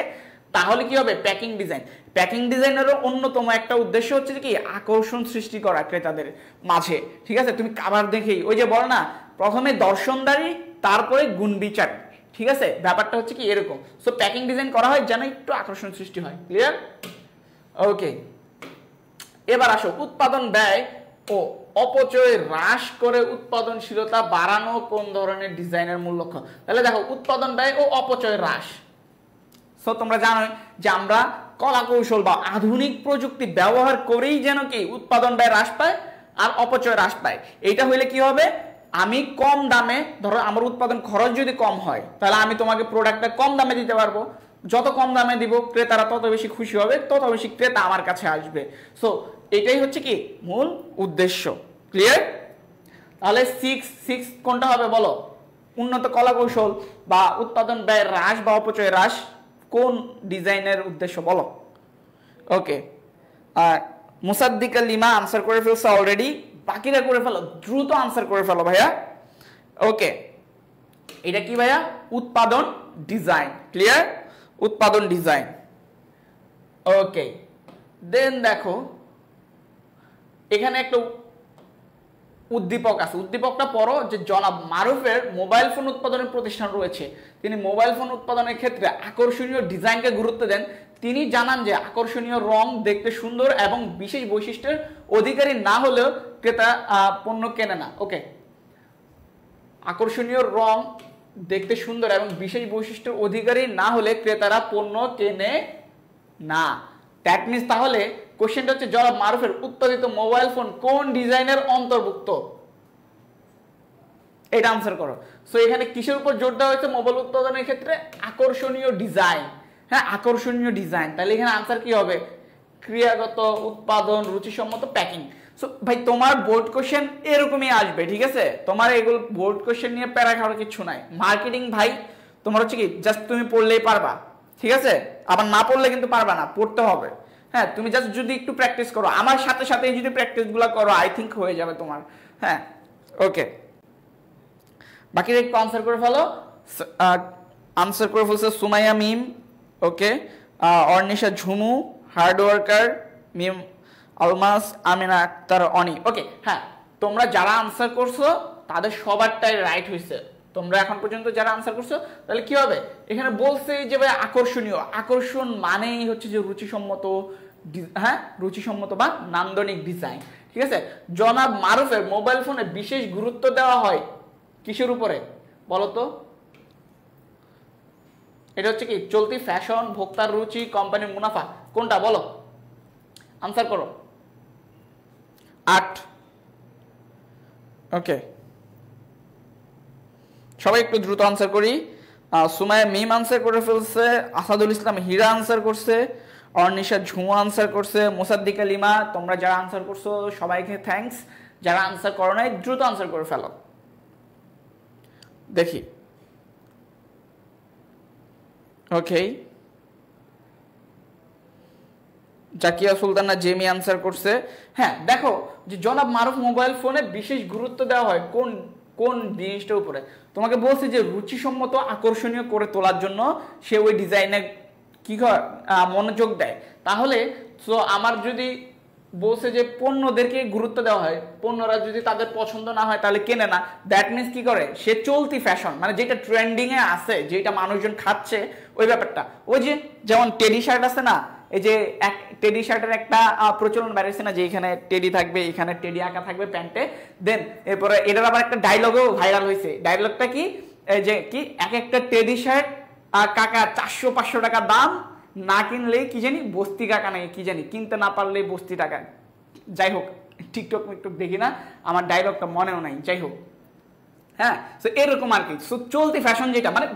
তাহলে কি হবে প্যাকিং ডিজাইন। প্যাকিং ডিজাইনেরও অন্যতম একটা উদ্দেশ্য হচ্ছে কি আকর্ষণ সৃষ্টি করা ক্রেতাদের মাঝে। ঠিক আছে, তুমি কাবার দেখেই ওই যে বল না প্রথমে দর্শনদারি তারপরে গুণ বিচার। ঠিক আছে, ব্যাপারটা হচ্ছে কি এরকম। সো প্যাকিং ডিজাইন করা হয় যেন একটু আকর্ষণ সৃষ্টি হয়। ক্লিয়ার? ওকে, এবার আসো উৎপাদন ব্যয় ও অপচয় হ্রাস করে উৎপাদনশীলতা বাড়ানো কোন ধরনের ডিজাইনের মূল লক্ষ্য। তাহলে দেখো উৎপাদন ব্যয় ও অপচয় হ্রাস। সো তোমরা জানো যে আমরা কলা কৌশল বা আধুনিক প্রযুক্তি ব্যবহার করেই যেন কি উৎপাদন ব্যয় হ্রাস পায় আর অপচয় হ্রাস পায়। এইটা হইলে কি হবে, আমি কম দামে, ধরো আমার উৎপাদন খরচ যদি কম হয় তাহলে আমি তোমাকে প্রোডাক্টটা কম দামে দিতে পারবো। যত কম দামে দিব ক্রেতারা তত বেশি খুশি হবে, তত বেশি ক্রেতা আমার কাছে আসবে। সো এটাই হচ্ছে কি মূল উদ্দেশ্য। ক্লিয়ার? তাহলে 6 কোনটা হবে বলো? উন্নত কলা কৌশল বা উৎপাদন ব্যয় হ্রাস বা অপচয় হ্রাস কোন ডিজাইনের উদ্দেশ্য বলো? ওকে, মুসাদ্দিকা লিমা আনসার করে ফেলছে অলরেডি, বাকিরা করে ফেলো, দ্রুত আনসার করে ফেলো ভাইয়া। ওকে, এটা কি ভাইয়া? উৎপাদন ডিজাইন। ক্লিয়ার? উৎপাদন ডিজাইন। ওকে, দেন দেখো এখানে একটা উদ্দীপক আছে, উদ্দীপকটা পড়ো যে জনাব মারুফের মোবাইল ফোন উৎপাদনের প্রতিষ্ঠান রয়েছে। তিনি মোবাইল ফোন উৎপাদনের ক্ষেত্রে আকর্ষণীয় ডিজাইনকে গুরুত্ব দেন। তিনি জানান যে আকর্ষণীয় রং, দেখতে সুন্দর এবং বিশেষ বৈশিষ্ট্যের অধিকারী না হলেও ক্রেতা পণ্য কেনে না। ওকে, আকর্ষণীয় রং, দেখতে সুন্দর এবং বিশেষ বৈশিষ্ট্যের অধিকারী না হলে ক্রেতারা পণ্য কেনে না। দ্যাট মিন্স তাহলে কোশ্চেনটা হচ্ছে জনাব মারুফের উৎপাদিত মোবাইল ফোন কোন ডিজাইনের অন্তর্ভুক্ত, এটা আনসার করো। সো এখানে কিসের উপর জোর দেওয়া হয়েছে মোবাইল উৎপাদনের ক্ষেত্রে? আকর্ষণীয় ডিজাইন। হ্যাঁ, আকর্ষণীয় ডিজাইন। তাহলে এখানে আনসার কি হবে? ক্রিয়াগত, উৎপাদন, রুচিসম্মত, প্যাকিং। সো ভাই তোমার বোর্ড কোশ্চেন এরকমই আসবে। ঠিক আছে, তোমার এগুলো বোর্ড কোশ্চেন নিয়ে প্যারা খাওয়ার কিছু নাই। মার্কেটিং ভাই তোমার হচ্ছে কি জাস্ট তুমি পড়লেই পারবা। ঠিক আছে, আবার না পড়লে কিন্তু পারবা না, পড়তে হবে। হ্যাঁ, তুমি জাস্ট যদি একটু প্র্যাকটিস করো, আমার সাথে সাথে যদি প্র্যাকটিসগুলো করো আই থিঙ্ক হয়ে যাবে তোমার। হ্যাঁ, ওকে, বাকিরা একটু আনসার করে ফেলো। আনসার করে ফেলছে সুমাইয়া মিম, ওকে, অর্নিশা ঝুমু, হার্ড ওয়ার্কার, মিম আলমাস, আমিনা আক্তার, অনি। ওকে, হ্যাঁ, তোমরা যারা আনসার করছো তাদের সবারটাই রাইট হয়েছে। তোমরা এখন পর্যন্ত যারা আনসার করছো, তাহলে কি হবে? এখানে বলছে যে ভাই আকর্ষণীয়, আকর্ষণ মানেই হচ্ছে যে রুচিসম্মত, হ্যাঁ, রুচিসম্মত বা নান্দনিক ডিজাইন। ঠিক আছে, জনাব মারুফের মোবাইল ফোনে বিশেষ গুরুত্ব দেওয়া হয় কিসের উপরে বলো তো? এটা হচ্ছে কি চলতি ফ্যাশন, ভোক্তার রুচি, কোম্পানির মুনাফা, কোনটা বলো? আনসার করো। 8। ওকে, সবাই একটু দ্রুত আনসার করি। সুমাইয়া মিম আনসার করে ফেলছে, আসাদুল ইসলাম হীরা আনসার করছে, অর্নিশা ঝুমু আনসার করছে, মুসাদ্দিকা লিমা। তোমরা যারা আনসার করছো সবাইকে থ্যাঙ্কস। যারা আনসার করো নাই দ্রুত আনসার করে ফেলো। দেখি, ওকে, জাকিয়া সুলতানা জেমি আনসার করছে। হ্যাঁ, দেখো যে জনাব মারুফ মোবাইল ফোনে বিশেষ গুরুত্ব দেওয়া হয় কোন কোন জিনিসটার উপরে? তোমাকে বলছে যে রুচিসম্মত, আকর্ষণীয় করে তোলার জন্য সে ওই ডিজাইনে কি মনোযোগ দেয়। তাহলে তো আমার যদি বলছে যে পণ্যদেরকে গুরুত্ব দেওয়া হয়, পণ্যরা যদি তাদের পছন্দ না হয় তাহলে কেনে না, দ্যাট মিনস কি করে? সে চলতি ফ্যাশন, মানে যেটা ট্রেন্ডিং এ আছে, যেটা মানুষজন খাচ্ছে, ওই ব্যাপারটা। ওই যে যেমন টেডি শার্ট আছে না, এই যে এক টেডি শার্টের একটা প্রচলন বেড়েছে না, যে এখানে টেডি থাকবে, এখানে টেডি আঁকা থাকবে প্যান্টে। দেন এরপরে এটার আবার একটা ডায়লগও ভাইরাল হয়েছে। ডায়লগটা কি? এই যে কি এক একটা টেডি শার্ট কাকা 400-500 টাকা দাম, না কিনলে কি জানি বস্তি কাকা নাই, কি জানি কিনতে না পারলে বস্তি টাকা। যাই হোক, টিকটক মিকটক দেখি না, আমার ডায়লগটা মনেও নাই। যাই হোক, হ্যাঁ, সো এরকম আর কি। সো চলতি ফ্যাশন যেটা, মানে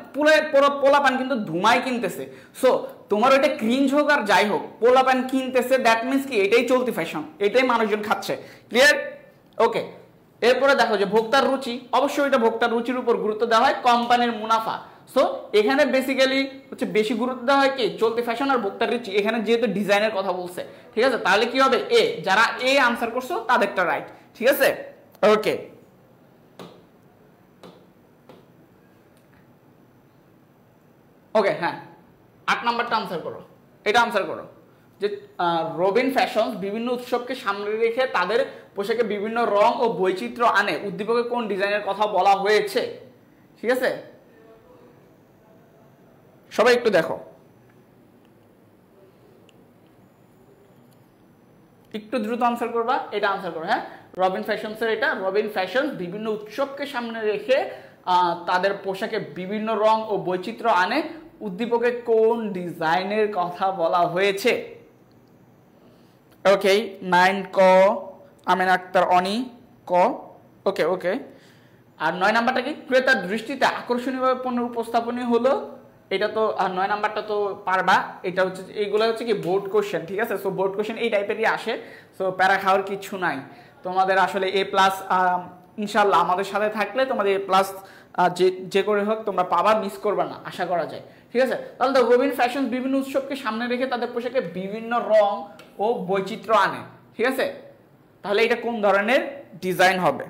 পুরো পোলাপান কিন্তু ধুমাই কিনতেছে। সো তোমার ওইটা ক্রিঞ্জ হোক আর যাই হোক, পোলাপান কিনতেছে, দ্যাট মিনস কি এটাই চলতি ফ্যাশন, এটাই মানুষজন খাচ্ছে। ক্লিয়ার? ওকে, এরপরে দেখো যে ভোক্তার রুচি, অবশ্যই এটা ভোক্তার রুচির উপর গুরুত্ব দেওয়া হয়, কোম্পানির মুনাফা। সো এখানে বেসিক্যালি হচ্ছে বেশি গুরুত্ব দেওয়া হয় কি চলতি ফ্যাশন আর ভোক্তার রুচি, এখানে যেহেতু ডিজাইনের কথা বলছে, ঠিক আছে, তাহলে কি হবে এ, যারা এ আনসার করছো তাদেরটা রাইট, ঠিক আছে। ওকে, ওকে, হ্যাঁ 8 নাম্বারটা আনসার করো, এটা আনসার করো যে রবিন ফ্যাশন বিভিন্ন উৎসবকে সামনে রেখে তাদের পোশাকে বিভিন্ন রং ও বৈচিত্র্য আনে, উদ্দীপকে কোন ডিজাইনের কথা বলা হয়েছে, ঠিক আছে। সবাই একটু দেখো, একটু দ্রুত আনসার করবা, এটা আনসার করো। হ্যাঁ, রবিন ফ্যাশনসের এটা, রবিন ফ্যাশন বিভিন্ন উৎসবকে সামনে রেখে তাদের পোশাকে বিভিন্ন রং ও বৈচিত্র্য আনে, উদ্দীপকে কোন ডিজাইনের কথা বলা হয়েছে। ওকে, 9 ক আমিন আক্তার অনি ক। ওকে ওকে, আর 9 নাম্বারটা কি ক্রেতার দৃষ্টিতে আকর্ষণীয়ভাবে পণ্যের উপস্থাপনই হলো, এটা তো 9 নাম্বারটা তো পারবা, এটা হচ্ছে এইগুলো হচ্ছে কি বোর্ড কোশ্চেন, ঠিক আছে। সো বোর্ড কোশ্চেন এই টাইপেরই আসে, সো প্যারা খাওয়ার কিছু নাই তোমাদের, আসলে এ প্লাস ইনশাল্লাহ আমাদের সাথে থাকলে তোমাদের এ প্লাস যে করে হোক তোমরা পাবা, মিস করবে না আশা করা যায়, ঠিক আছে। তাহলে তো রবিন ফ্যাশন বিভিন্ন উৎসবকে সামনে রেখে তাদের পোশাকে বিভিন্ন রং ও বৈচিত্র্য আনে, ঠিক আছে। তাহলে এটা কোন ধরনের ডিজাইন হবে।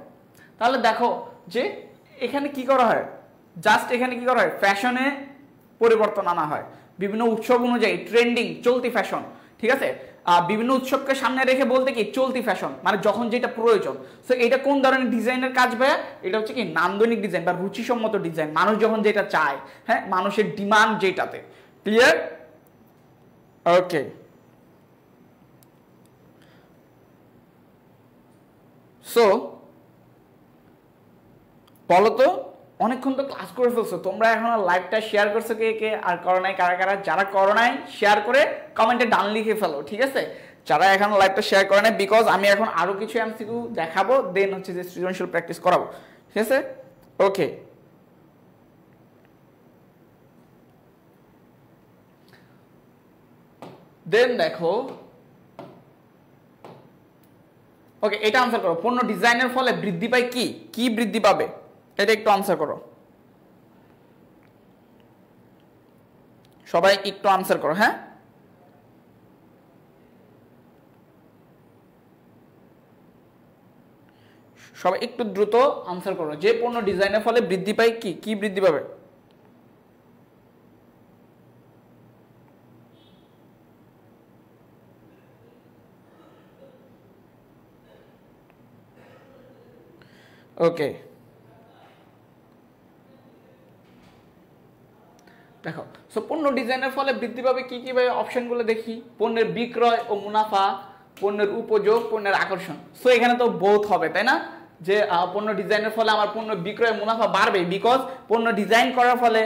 তাহলে দেখো যে এখানে কি করা হয়, জাস্ট এখানে কি করা হয় ফ্যাশনে পরিবর্তন আনা হয়, বিভিন্ন উৎসব অনুযায়ী ট্রেন্ডিং চলতি ফ্যাশন, ঠিক আছে। বিভিন্ন উৎসবকে সামনে রেখে বলতে কি চলতি ফ্যাশন মানে যখন যেটা প্রয়োজন। সো এটা কোন ধরনের ডিজাইনের কাজ ভাইয়া, এটা হচ্ছে কি নান্দনিক ডিজাইন বা রুচিসম্মত ডিজাইন, মানুষ যখন যেটা চায়, হ্যাঁ মানুষের ডিমান্ড যেটাতে, ক্লিয়ার। ওকে, সো বলো তো, অনেকক্ষণ তো ক্লাস করে ফেলছো তোমরা, এখন লাইভটা শেয়ার করছো কে কে, আর করো নাই কারা কারা, যারা করো নাই শেয়ার করে কমেন্টে ডান লিখে ফেলো, ঠিক আছে। যারা এখন লাইভটা শেয়ার করে নাই, বিকজ আমি এখন আরো কিছু এমসিকিউ দেখাবো, দেন হচ্ছে যে সৃজনশীল প্র্যাকটিস করাবো, ঠিক আছে। ওকে, দেন দেখো, ওকে এটা আনসার করো, পণ্য ডিজাইনের ফলে বৃদ্ধি পায় কি, কি বৃদ্ধি পাবে, এটা একটু আনসার করো, সবাই একটু আনসার করো। হ্যাঁ, সবাই একটু দ্রুত আনসার করো, যে পণ্য ডিজাইনের ফলে বৃদ্ধি পায় কি, কি বৃদ্ধি পাবে। ওকে, দেখো সো পণ্য ডিজাইনের ফলে বৃদ্ধি পাবে কি কি ভাবে, অপশনগুলো দেখি, পণ্যের বিক্রয় ও মুনাফা, পণ্যের উপযোগ, পণ্যের আকর্ষণ। সো এখানে তো বোথ হবে তাই না, যে পণ্য ডিজাইনের ফলে আমার পণ্য বিক্রয় মুনাফা বাড়বে, বিকজ পণ্য ডিজাইন করার ফলে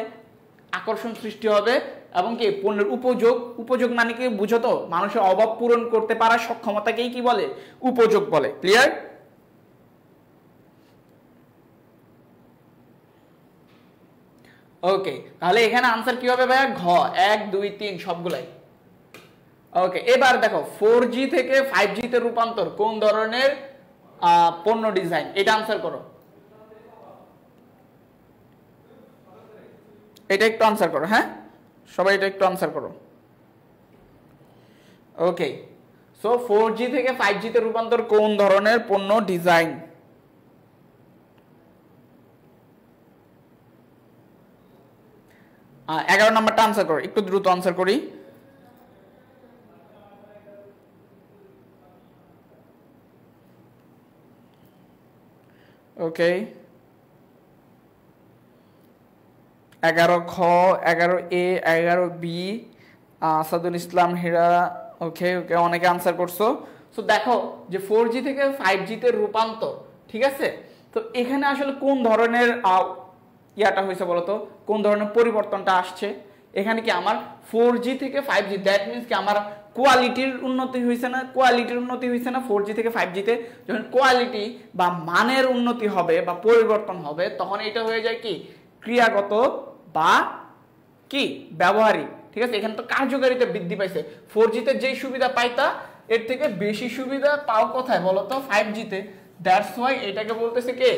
আকর্ষণ সৃষ্টি হবে, এবং কি পণ্যের উপযোগ, উপযোগ মানে কি বুঝো তো, মানুষের অভাব পূরণ করতে পারার সক্ষমতাকেই কি বলে, উপযোগ বলে, ক্লিয়ার। ওকে, তাহলে এখানে আনসার কি হবে ভাইয়া, ঘ 1 2 3 সবগুলাই। ওকে, এবার দেখো 4G থেকে 5G তে রূপান্তর কোন ধরনের পণ্য ডিজাইন, এটা আনসার করো, এটা একটু আনসার করো। হ্যাঁ, সবাই এটা একটু আনসার করো। ওকে, সো 4G থেকে 5G তে রূপান্তর কোন ধরনের পণ্য ডিজাইন। 11 নাম্বারটা আনসার করো, একটু দ্রুত আনসার করি। ওকে, 11 খ, 11A, 11B, আসাদুল ইসলাম হীরা। ওকে ওকে, অনেকে আনসার করছো। সো দেখো যে 4G থেকে 5G তে রূপান্তর, ঠিক আছে। তো এখানে আসলে কোন ধরনের ইয়াটা হয়েছে বলতো, কোন ধরনের পরিবর্তনটা আসছে এখানে, কি আমার 4G থেকে 5G, দ্যাট মিনস কি আমার কোয়ালিটির উন্নতি হয়েছে না, কোয়ালিটির উন্নতি হয়েছে না 4G থেকে 5G তে। যখন কোয়ালিটি বা মানের উন্নতি হবে বা পরিবর্তন হবে, তখন এটা হয়ে যায় কি ক্রিয়াগত বা কি ব্যবহারিক, ঠিক আছে। এখানে তো কার্যকারিতা বৃদ্ধি পাইছে, 4G তে যেই সুবিধা পাইতা এর থেকে বেশি সুবিধা পাও কোথায় বলতো 5G তে। দ্যাটস ওয়াই এটাকে বলতেছি কে,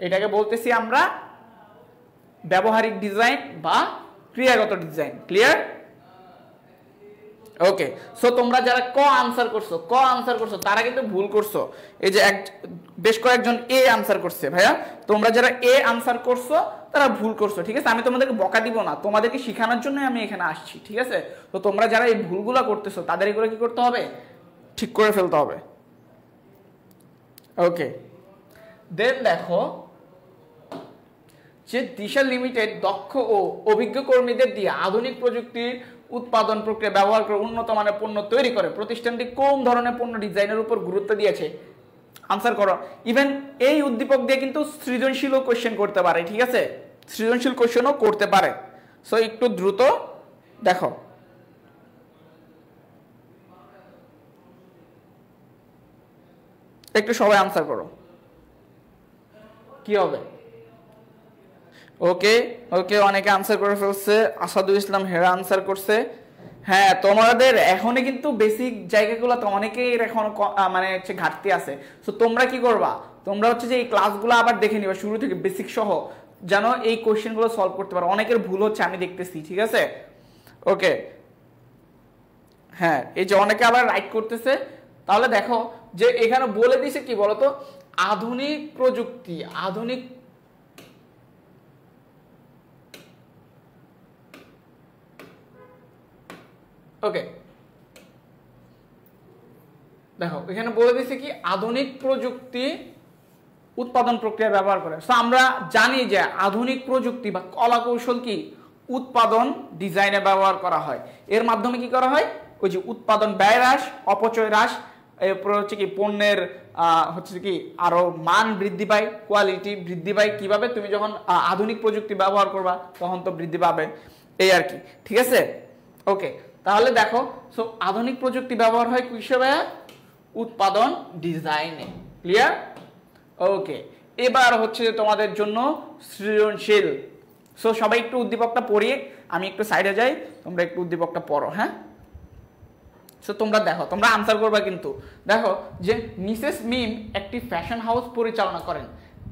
এটাকে বলতেছি আমরা ব্যবহারিক ডিজাইন বা ক্রিয়াগত ডিজাইন। ক্লিয়ার? ওকে, সো তোমরা যারা ক আনসার করছো তারা কিন্তু ভুল করছো। এই যে বেশ কয়েকজন এ আনসার করছে ভাইয়া, তোমরা যারা এ আনসার করছো তারা ভুল করছো। ঠিক আছে, আমি তোমাদেরকে বকা দিব না, তোমাদেরকে শেখানোর জন্য আমি এখানে আসছি। ঠিক আছে, তো তোমরা যারা এই ভুলগুলো করতেছো তাদের এগুলো কি করতে হবে, ঠিক করে ফেলতে হবে। ওকে, দেন দেখো যে দিশা লিমিটেড দক্ষ ও অভিজ্ঞ কর্মীদের দিয়ে আধুনিক প্রযুক্তির উৎপাদন প্রক্রিয়া ব্যবহার করে উন্নত মানের পণ্য তৈরি করে। প্রতিষ্ঠানটি কোন ধরনের পণ্য ডিজাইনের উপর গুরুত্ব দিয়েছে? আনসার করো। ইভেন এই উদ্দীপক দিয়ে কিন্তু সৃজনশীল কোশ্চেন করতে পারে। ঠিক আছে, সৃজনশীল কোশ্চেনও করতে পারে। সো একটু দ্রুত দেখো। একটু সবাই আনসার করো, কি হবে? ওকে ওকে, অনেকে আনসার করে ফেলছে। আসাদুল ইসলাম হেরা আনসার করছে। হ্যাঁ, তোমাদের এখনই কিন্তু বেসিক জায়গাগুলো তো অনেকেই এখন মানে হচ্ছে ঘাটতি আছে। সো তোমরা কি করবা, তোমরা হচ্ছে যে এই ক্লাসগুলো আবার দেখে নিবা শুরু থেকে বেসিক সহ, যেন এই কোশ্চেনগুলো সলভ করতে পারো। অনেকের ভুল হচ্ছে আমি দেখতেছি। ঠিক আছে, ওকে। হ্যাঁ, এই যে অনেকে আবার রাইট করতেছে। তাহলে দেখো যে এখানে বলে দিছে কি বলতো, আধুনিক প্রযুক্তি, আধুনিক ওকে দেখো এখানে বলে দিছে কি আধুনিক প্রযুক্তি উৎপাদন প্রক্রিয়া ব্যবহার করে। সো আমরা জানি যে আধুনিক প্রযুক্তি বা কলা কৌশল কি উৎপাদন ডিজাইনে ব্যবহার করা হয়। এর মাধ্যমে কি করা হয়, ওই যে উৎপাদন ব্যয় হ্রাস, অপচয় হ্রাস, এরপর হচ্ছে কি পণ্যের হচ্ছে কি আরো মান বৃদ্ধি পায়, কোয়ালিটি বৃদ্ধি পায়। কিভাবে, তুমি যখন আধুনিক প্রযুক্তি ব্যবহার করবা তখন তো বৃদ্ধি পাবে, এই আর কি। ঠিক আছে, ওকে। তাহলে দেখো, সো আধুনিক প্রযুক্তি ব্যবহার হয় কিসে? উৎপাদন ডিজাইনে। ক্লিয়ার? ওকে, এবার হচ্ছে তোমাদের জন্য সৃজনশীল। সো সবাই একটু উদ্দীপকটা পড়িয়ে, আমি একটু সাইডে যাই, তোমরা একটু উদ্দীপকটা পড়ো। হ্যাঁ, সো তোমরা দেখো, তোমরা আনসার করবা কিন্তু। দেখো যে মিসেস মিম একটি ফ্যাশন হাউস পরিচালনা করেন।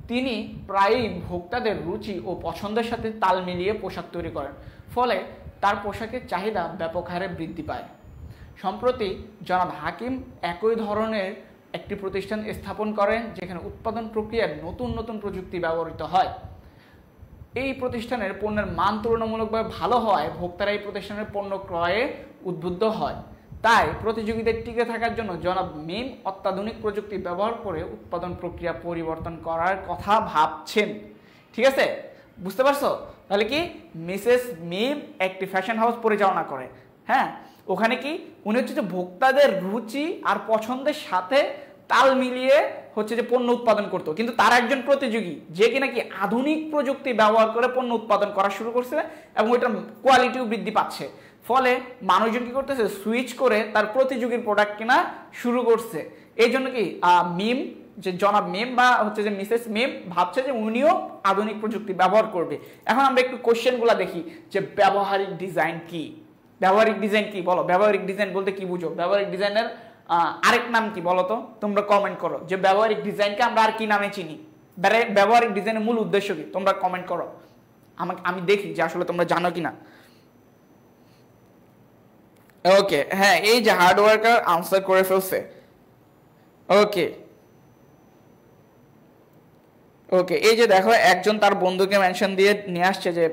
তিনি প্রায়ই ভোক্তাদের রুচি ও পছন্দের সাথে তাল মিলিয়ে পোশাক তৈরি করেন, ফলে তার পোশাকের চাহিদা ব্যাপক হারে বৃদ্ধি পায়। সম্প্রতি জনাব হাকিম একই ধরনের একটি প্রতিষ্ঠান স্থাপন করেন যেখানে উৎপাদন প্রক্রিয়ার নতুন নতুন প্রযুক্তি ব্যবহৃত হয়। এই প্রতিষ্ঠানের পণ্যের মান তুলনামূলকভাবে ভালো হওয়ায় ভোক্তারা এই প্রতিষ্ঠানের পণ্য ক্রয়ে উদ্বুদ্ধ হয়। তাই প্রতিযোগীদের টিকে থাকার জন্য জনাব মিম অত্যাধুনিক প্রযুক্তি ব্যবহার করে উৎপাদন প্রক্রিয়া পরিবর্তন করার কথা ভাবছেন। ঠিক আছে, বুঝতে পারছো? তাহলে কি মিসেস মিম একটি ফ্যাশন হাউস পরিচালনা করে। হ্যাঁ, ওখানে কি উনি হচ্ছে যে ভোক্তাদের রুচি আর পছন্দের সাথে তাল মিলিয়ে হচ্ছে যে পণ্য উৎপাদন করতো, কিন্তু তার একজন প্রতিযোগী যে কিনা কি আধুনিক প্রযুক্তি ব্যবহার করে পণ্য উৎপাদন করা শুরু করছে এবং ওইটার কোয়ালিটিও বৃদ্ধি পাচ্ছে। ফলে মানুষজন কি করতেছে, সুইচ করে তার প্রতিযোগীর প্রোডাক্ট কেনা শুরু করছে। এই জন্য কি মিম, যে জনাব মিম বা হচ্ছে যে মিসেস মিম ভাবছে যে উনিও আধুনিক প্রযুক্তি ব্যবহার করবে। এখন আমরা একটু কোশ্চেনগুলো দেখি যে ব্যবহারিক ডিজাইন কি। ব্যবহারিক ডিজাইন কি বলো? ব্যবহারিক ডিজাইন বলতে কি বুঝো? ব্যবহারিক ডিজাইনের আরেক নাম কি বলো তো? তোমরা কমেন্ট করো যে ব্যবহারিক ডিজাইনকে আমরা আর কি নামে চিনি। ব্যবহারিক ডিজাইনের মূল উদ্দেশ্য কি? তোমরা কমেন্ট করো, আমি দেখি যে আসলে তোমরা জানো কিনা। ওকে, হ্যাঁ, এই যে হার্ড ওয়ার্কার আনসার করে ফেলছে। ওকে ওকে, এই যে দেখো একজন তার বন্ধুকে মেনশন দিয়ে নিয়ে আসছে যে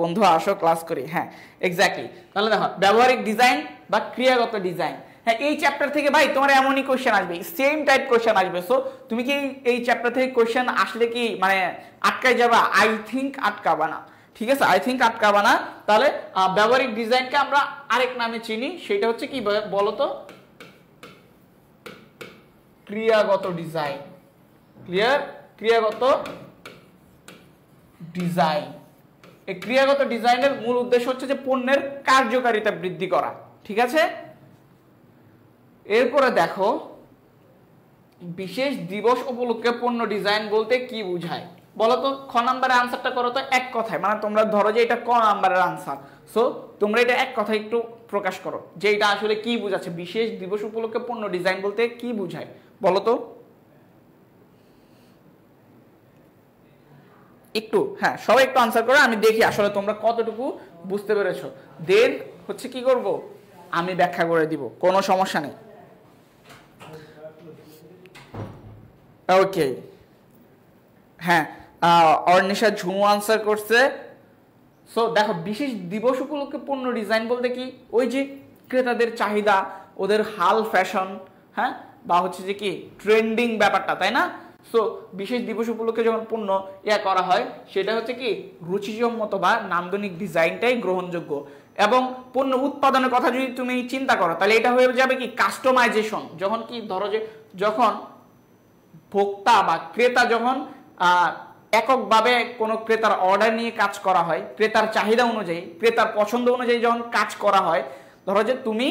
বন্ধু আসো ক্লাস করি। হ্যাঁ, এক্স্যাক্টলি। তাহলে দেখো ব্যবহারিক ডিজাইন বা ক্রিয়াগত ডিজাইন। হ্যাঁ, এই চ্যাপ্টার থেকে ভাই তোমার এমনই কোশ্চেন আসবে, সেম টাইপ কোশ্চেন আসবে। সো তুমি কি এই চ্যাপ্টার থেকে কোশ্চেন আসলে কি মানে আটকায় যাবা? আই থিঙ্ক আটকাবা না। ঠিক আছে, আই থিঙ্ক আটকাবা না। তাহলে ব্যবহারিক ডিজাইনকে আমরা আরেক নামে চিনি, সেটা হচ্ছে কি বলতো? ক্রিয়াগত ডিজাইন। ক্লিয়ার? ক্রিয়াগত ডিজাইন। এই ক্রিয়াগত ডিজাইনের মূল উদ্দেশ্য হচ্ছে যে পণ্যের কার্যকারিতা বৃদ্ধি করা। ঠিক আছে, এরপরে দেখো বিশেষ দিবস উপলক্ষে পণ্য ডিজাইন বলতে কি বোঝায় বলো তো? খ নাম্বারের আনসারটা করো তো এক কথায়। মানে তোমরা ধরো যে এটা ক নাম্বারের আনসার, সো তোমরা এটা এক কথায় একটু প্রকাশ করো যে এটা আসলে কি বোঝাচ্ছে। বিশেষ দিবস উপলক্ষে পণ্য ডিজাইন বলতে কি বোঝায় বলো তো? একটু, হ্যাঁ সবাই একটু আনসার করো, আমি দেখি আসলে তোমরা কতটুকু বুঝতে পেরেছো। দেন হচ্ছে কি করব, আমি ব্যাখ্যা করে দিব, কোনো সমস্যা নেই। ওকে, হ্যাঁ অর্নিশা ঝুমু আনসার করছে। সো দেখো, বিশেষ দিবস উপলক্ষে পণ্য ডিজাইন বলতে কি, ওই যে ক্রেতাদের চাহিদা, ওদের হাল ফ্যাশন, হ্যাঁ বা হচ্ছে যে কি ট্রেন্ডিং ব্যাপারটা, তাই না? সো বিশেষ দিবস উপলক্ষে যখন পণ্য করা হয়, সেটা হচ্ছে কি রুচিসম্মত বা নান্দনিক ডিজাইনটাই গ্রহণযোগ্য। এবং পণ্য উৎপাদনের কথা যদি তুমি চিন্তা করো, তাহলে এটা হয়ে যাবে কি কাস্টমাইজেশন। যখন কি ধরো যে যখন ভোক্তা বা ক্রেতা যখন এককভাবে কোনো ক্রেতার অর্ডার নিয়ে কাজ করা হয়, ক্রেতার চাহিদা অনুযায়ী, ক্রেতার পছন্দ অনুযায়ী যখন কাজ করা হয়, ধরো যে তুমি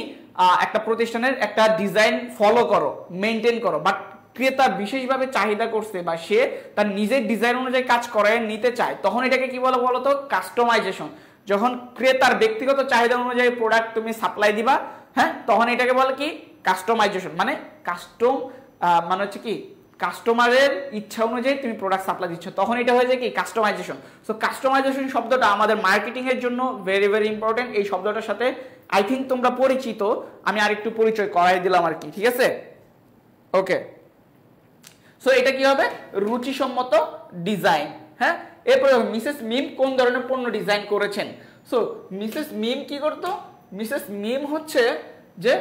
একটা প্রতিষ্ঠানের একটা ডিজাইন ফলো করো, মেনটেন করো, বাট ক্রেতা বিশেষভাবে চাহিদা করছে বা সে তার নিজের ডিজাইন অনুযায়ী কাজ করায় নিতে চায়, তখন এটাকে কি বলে বলো তো? কাস্টমাইজেশন। যখন ক্রেতার ব্যক্তিগত চাহিদা অনুযায়ী প্রোডাক্ট তুমি সাপ্লাই দিবা, হ্যাঁ, তখন এটাকে বলে কি কাস্টমাইজেশন। মানে কাস্টম মানে হচ্ছে কি কাস্টমারের ইচ্ছা অনুযায়ী তুমি প্রোডাক্ট সাপ্লাই দিচ্ছ, তখন এটা হয়ে যায় কি কাস্টমাইজেশন। সো কাস্টমাইজেশন শব্দটা আমাদের মার্কেটিং এর জন্য ভেরি ভেরি ইম্পর্টেন্ট। এই শব্দটার সাথে আই থিঙ্ক তোমরা পরিচিত, আমি আরেকটু পরিচয় করাই দিলাম আর কি, ঠিক আছে? ওকে, সো এটা কি হবে? রুচিসম্মত ডিজাইন। হ্যাঁ, এরপরে মিসেস মিম কোন ধরনের পণ্য ডিজাইন করেছেন? সো মিসেস মিম কি করতো? মিসেস মিম হচ্ছে যে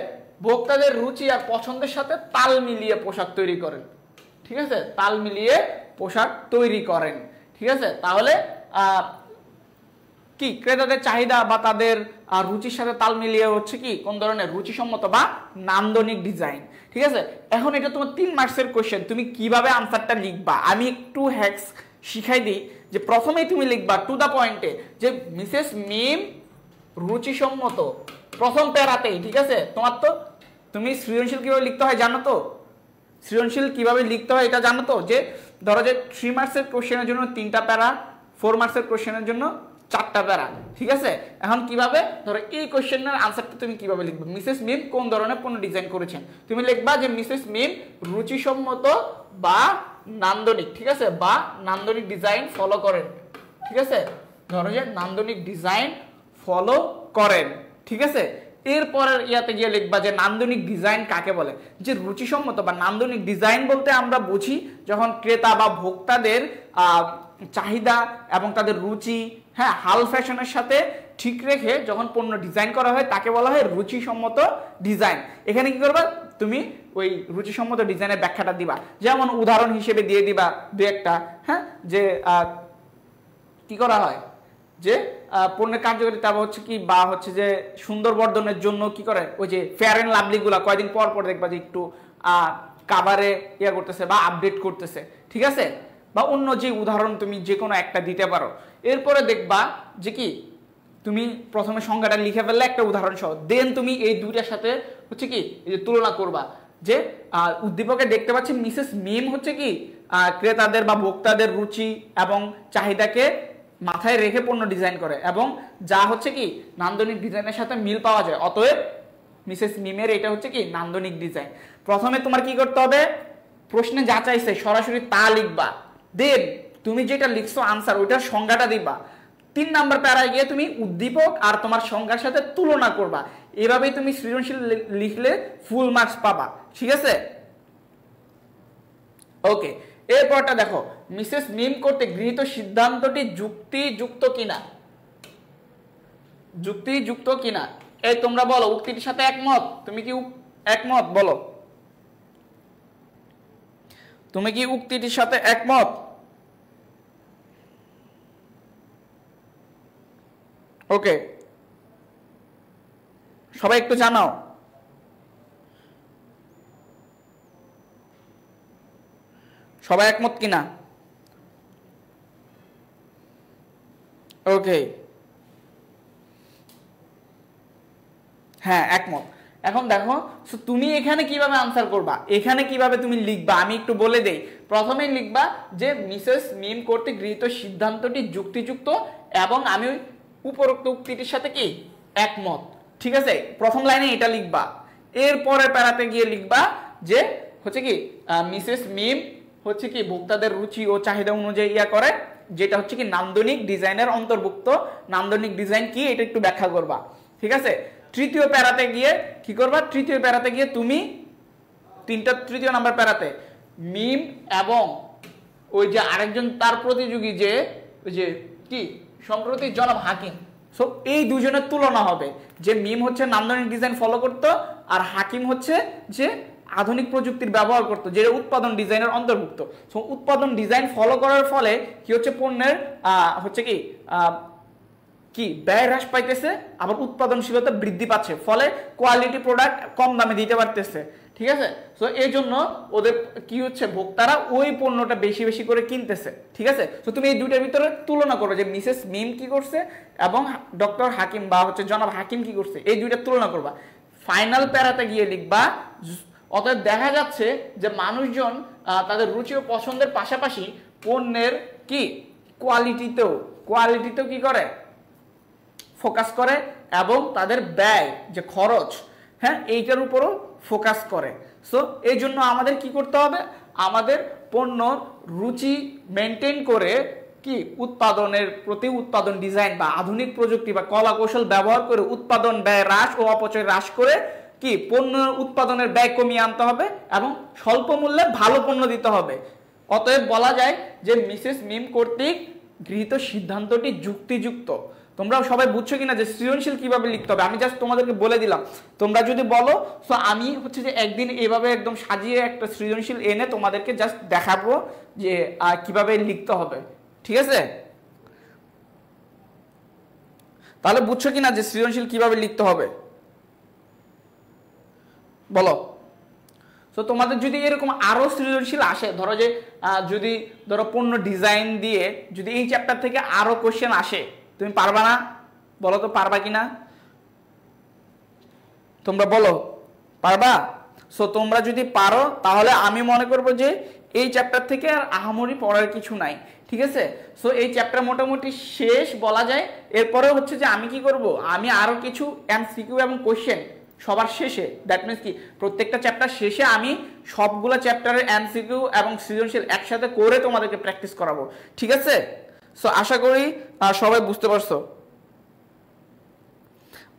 ভোক্তাদের রুচি আর পছন্দের সাথে তাল মিলিয়ে পোশাক তৈরি করেন, ঠিক আছে? তাল মিলিয়ে পোশাক তৈরি করেন, ঠিক আছে? তাহলে কি ক্রেতাদের চাহিদা বা তাদের রুচির সাথে তাল মিলিয়ে হচ্ছে কি কোন ধরনের রুচিসম্মত বা নান্দনিক ডিজাইন, ঠিক আছে? এখন এটা তোমার 3 মার্কসের কোশ্চেন, তুমি কিভাবে আনসারটা লিখবা আমি একটু হ্যাক্স শিখাই দিই। যে প্রথমেই তুমি লিখবা টু দা পয়েন্টে যে মিসেস মিম রুচিসম্মত, প্রথম প্যারাতেই, ঠিক আছে? তোমার তো তুমি সৃজনশীল কিভাবে লিখতে হয় জানো তো? সৃজনশীল কিভাবে লিখতে হয় এটা জানো তো? যে ধরো যে 3 মার্কসের কোশ্চেনের জন্য 3টা প্যারা, 4 মার্কসের কোশ্চেনের জন্য 4টা প্যারা, ঠিক আছে? এখন কিভাবে ধরো এই কোশ্চেনের আনসারটা তুমি কিভাবে লিখবে? মিসেস মিম কোন ধরনের পণ্য ডিজাইন করেছেন, তুমি লিখবা যে মিসেস মিম রুচিসম্মত বা নান্দনিক, ঠিক আছে? বা নান্দনিক ডিজাইন ফলো করেন, ঠিক আছে? ধরো যে নান্দনিক ডিজাইন ফলো করেন, ঠিক আছে? এরপরের ইয়াতে গিয়ে লিখবা যে নান্দনিক ডিজাইন কাকে বলে। যে রুচিসম্মত বা নান্দনিক ডিজাইন বলতে আমরা বুঝি যখন ক্রেতা বা ভোক্তাদের চাহিদা এবং তাদের রুচি, হ্যাঁ, হাল ফ্যাশনের সাথে ঠিক রেখে যখন পণ্য ডিজাইন করা হয় তাকে বলা হয় রুচিসম্মত ডিজাইন। এখানে কি করবা? তুমি ওই রুচিসম্মত ডিজাইনের ব্যাখ্যাটা দিবা, যেমন উদাহরণ হিসেবে দিয়ে দিবা দু একটা, হ্যাঁ, যে কি করা হয়, যে পণ্যের কার্যকারিতা হচ্ছে কি বা হচ্ছে যে সুন্দর বর্ধনের জন্য কি করে, ওই যে ফেয়ার এন্ড লাভলি গুলা কয়দিন পর পর দেখবা যে একটু কাভারে ইয়া করতেছে বা আপডেট করতেছে, ঠিক আছে? বা অন্য যে উদাহরণ তুমি যে কোনো একটা দিতে পারো। এরপরে দেখবা যে কি তুমি প্রথমে সংজ্ঞাটা লিখে ফেললে একটা উদাহরণ সহ, দেন তুমি এই দুইটার সাথে হচ্ছে কি এই যে তুলনা করবা। যে উদ্দীপকে দেখতে পাচ্ছি মিসেস মিম হচ্ছে কি ক্রেতাদের বা ভোক্তাদের রুচি এবং চাহিদাকে মাথায় রেখে পণ্য ডিজাইন করে এবং যা হচ্ছে কি নান্দনিক ডিজাইনের সাথে মিল পাওয়া যায়, অতএব মিসেস মিমের এটা হচ্ছে কি নান্দনিক ডিজাইন। প্রথমে তোমার কি করতে হবে? প্রশ্নে যা চাইছে সরাসরি তা লিখবা, দেন তুমি যেটা লিখছো আনসার ওইটার সংজ্ঞাটা দিবা। 3 নাম্বার প্যারায় গিয়ে তুমি উদ্দীপক আর তোমার সংজ্ঞার সাথে তুলনা করবা। এভাবেই তুমি সৃজনশীল লিখলে ফুল মার্কস পাবা, ঠিক আছে? ওকে, এরপরটা দেখো, মিসেস মিম করতে গৃহীত সিদ্ধান্তটি যুক্তিযুক্ত কিনা। যুক্তিযুক্ত কিনা এই তোমরা বলো, উক্তিটির সাথে একমত? তুমি কি একমত বলো? তুমি কি উক্তিটির সাথে একমত? ওকে, সবাই একটু জানাও। সবাই একমত কিনা? ওকে, হ্যাঁ একমত। এখন দেখো তুমি এখানে কিভাবে আনসার করবা, এখানে কিভাবে তুমি লিখবা আমি একটু বলে দেই। প্রথমেই লিখবা যে মিসেস মিম কর্তৃক গৃহীত সিদ্ধান্তটি যুক্তিযুক্ত এবং আমি উপরোক্ত উক্তিটির সাথে কি একমত, ঠিক আছে? প্রথম লাইনে এটা লিখবা। এরপরে প্যারাতে গিয়ে লিখবা যে হচ্ছে কি মিসেস মিম হচ্ছে কি ভোক্তাদের রুচি ও চাহিদা অনুযায়ী ইয়া করে যেটা হচ্ছে কি নান্দনিক ডিজাইনের অন্তর্ভুক্ত। নান্দনিক ডিজাইন কি এটা একটু ব্যাখ্যা করবা, ঠিক আছে। তৃতীয় প্যারাতে গিয়ে কি করবা, তৃতীয় প্যারাতে গিয়ে তুমি তৃতীয় নাম্বার প্যারাতে মিম এবং ওই যে আরেকজন তার প্রতিযোগী যে ওই যে কি সম্প্রতি জনাব হাকিম, সো এই দুজনের তুলনা হবে, যে মিম হচ্ছে নান্দনিক ডিজাইন ফলো করতো আর হাকিম হচ্ছে যে আধুনিক প্রযুক্তির ব্যবহার করতো, যেটা উৎপাদন ডিজাইনের অন্তর্ভুক্ত। সো উৎপাদন ডিজাইন ফলো করার ফলে কি হচ্ছে, পণ্যের হচ্ছে কি ব্যয় হ্রাস পাইতেছে, আবার উৎপাদনশীলতা বৃদ্ধি পাচ্ছে, ফলে কোয়ালিটি প্রোডাক্ট কম দামে দিতে পারতেছে, ঠিক আছে। সো এই জন্য ওদের কি হচ্ছে, ভোক্তারা ওই পণ্যটা বেশি বেশি করে কিনতেছে, ঠিক আছে। তো তুমি এই দুইটার ভিতরে তুলনা করো যে মিসেস মিম কি করছে এবং ডক্টর হাকিম বা হচ্ছে জনাব হাকিম কি করছে, এই দুইটার তুলনা করবা। ফাইনাল প্যারাতে গিয়ে লিখবা, অতএব দেখা যাচ্ছে যে মানুষজন তাদের রুচি ও পছন্দের পাশাপাশি পণ্যের কি কোয়ালিটিতেও কি করে, ফোকাস করে এবং তাদের ব্যয় যে খরচ, হ্যাঁ, এইটার উপরও ফোকাস করে। সো এই জন্য আমাদের কি করতে হবে, আমাদের পণ্য রুচি মেনটেন করে কি উৎপাদনের প্রতি উৎপাদন ডিজাইন বা আধুনিক প্রযুক্তি বা কলা কৌশল ব্যবহার করে উৎপাদন ব্যয় হ্রাস ও অপচয় হ্রাস করে কি পণ্য উৎপাদনের ব্যয় কমিয়ে আনতে হবে এবং স্বল্প মূল্যে ভালো পণ্য দিতে হবে। অতএব বলা যায় যে মিসেস মিম কর্তৃক গৃহীত সিদ্ধান্তটি যুক্তিযুক্ত। তোমরা সবাই বুঝছো কিনা যে সৃজনশীল কিভাবে লিখতে হবে, আমি জাস্ট তোমাদেরকে বলে দিলাম, তোমরা যদি বলো সো আমি হচ্ছে যে একদিন এভাবে একদম সাজিয়ে একটা সৃজনশীল এনে তোমাদেরকে জাস্ট দেখাবো যে কিভাবে লিখতে হবে, ঠিক আছে। তাহলে বুঝছো কিনা যে সৃজনশীল কিভাবে লিখতে হবে, বলো। তো তোমাদের যদি এরকম আরো সৃজনশীল আসে, ধরো যে যদি ধরো পণ্য ডিজাইন দিয়ে যদি এই চ্যাপ্টার থেকে আরো কোশ্চেন আসে, তুমি পারবা না? বলো তো পারবা কিনা, তোমরা বলো পারবা? সো তোমরা যদি পারো তাহলে আমি মনে করবো যে এই চ্যাপ্টার থেকে আর আহামরি পড়ার কিছু নাই, ঠিক আছে। সো এই চ্যাপ্টার মোটামুটি শেষ বলা যায়। এরপরে হচ্ছে যে আমি কি করব, আমি আরো কিছু এমসিকিউ এবং কোশ্চেন সবার শেষে, দ্যাট মিনস কি প্রত্যেকটা চ্যাপ্টার শেষে আমি সবগুলো চ্যাপ্টারের এমসিকিউ এবং সৃজনশীল একসাথে করে তোমাদেরকে প্র্যাকটিস করাবো, ঠিক আছে। সো আশা করি সবাই বুঝতে পারছো।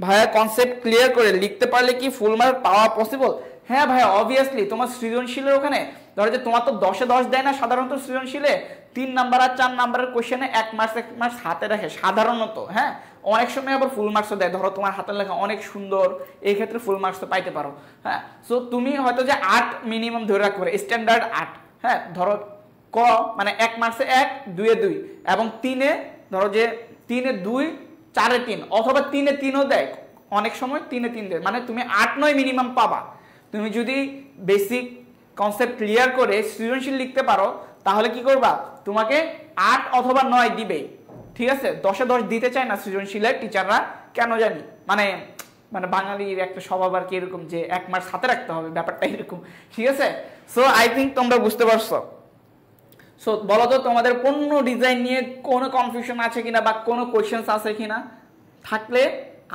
ভাইয়া কনসেপ্ট ক্লিয়ার করে লিখতে পারলে কি ফুল মার্ক পাওয়া পসিবল? হ্যাঁ ভাইয়া, অবভিয়াসলি। তোমার সৃজনশীলের ওখানে ধরো যে তোমার তো 10-এ 10 দেয় না সাধারণত সৃজনশীলে, 3 নাম্বার আর 4 নাম্বারের কোশ্চেনে 1 মার্কস হাতে রাখে সাধারণত, হ্যাঁ। অনেক সময় আবার ফুল মার্কসও দেয়, ধরো তোমার হাতের লেখা অনেক সুন্দর, এই ক্ষেত্রে ফুল মার্কস তো পাইতে পারো, হ্যাঁ। সো তুমি হয়তো যে 8 মিনিমাম ধরে রাখতে পারো, স্ট্যান্ডার্ড 8, হ্যাঁ। ধরো ক মানে 1 মার্কসে 1, 2-এ 2 এবং 3-এ ধরো যে 3-এ 2, 4-এ 3 অথবা 3-এ 3ও দেয়, অনেক সময় 3-এ 3 দেয়, মানে তুমি 8-9 মিনিমাম পাবা। তুমি যদি বেসিক কনসেপ্ট ক্লিয়ার করে সৃজনশীল লিখতে পারো তাহলে কি করবা, তোমাকে 8 অথবা 9 দিবেই, ঠিক আছে। 10-এ 10 দিতে চায় না সৃজনশীলের টিচাররা, কেন জানি, মানে বাঙালির একটা স্বভাব আর কি এরকম যে 1 মার্কস হাতে রাখতে হবে, ব্যাপারটা এরকম, ঠিক আছে। সো আই থিঙ্ক তোমরা বুঝতে পারছো। সো বলো তো তোমাদের পণ্য ডিজাইন নিয়ে কোনো কনফিউশন আছে কিনা বা কোনো কোয়েশ্চেন্স আছে কিনা, থাকলে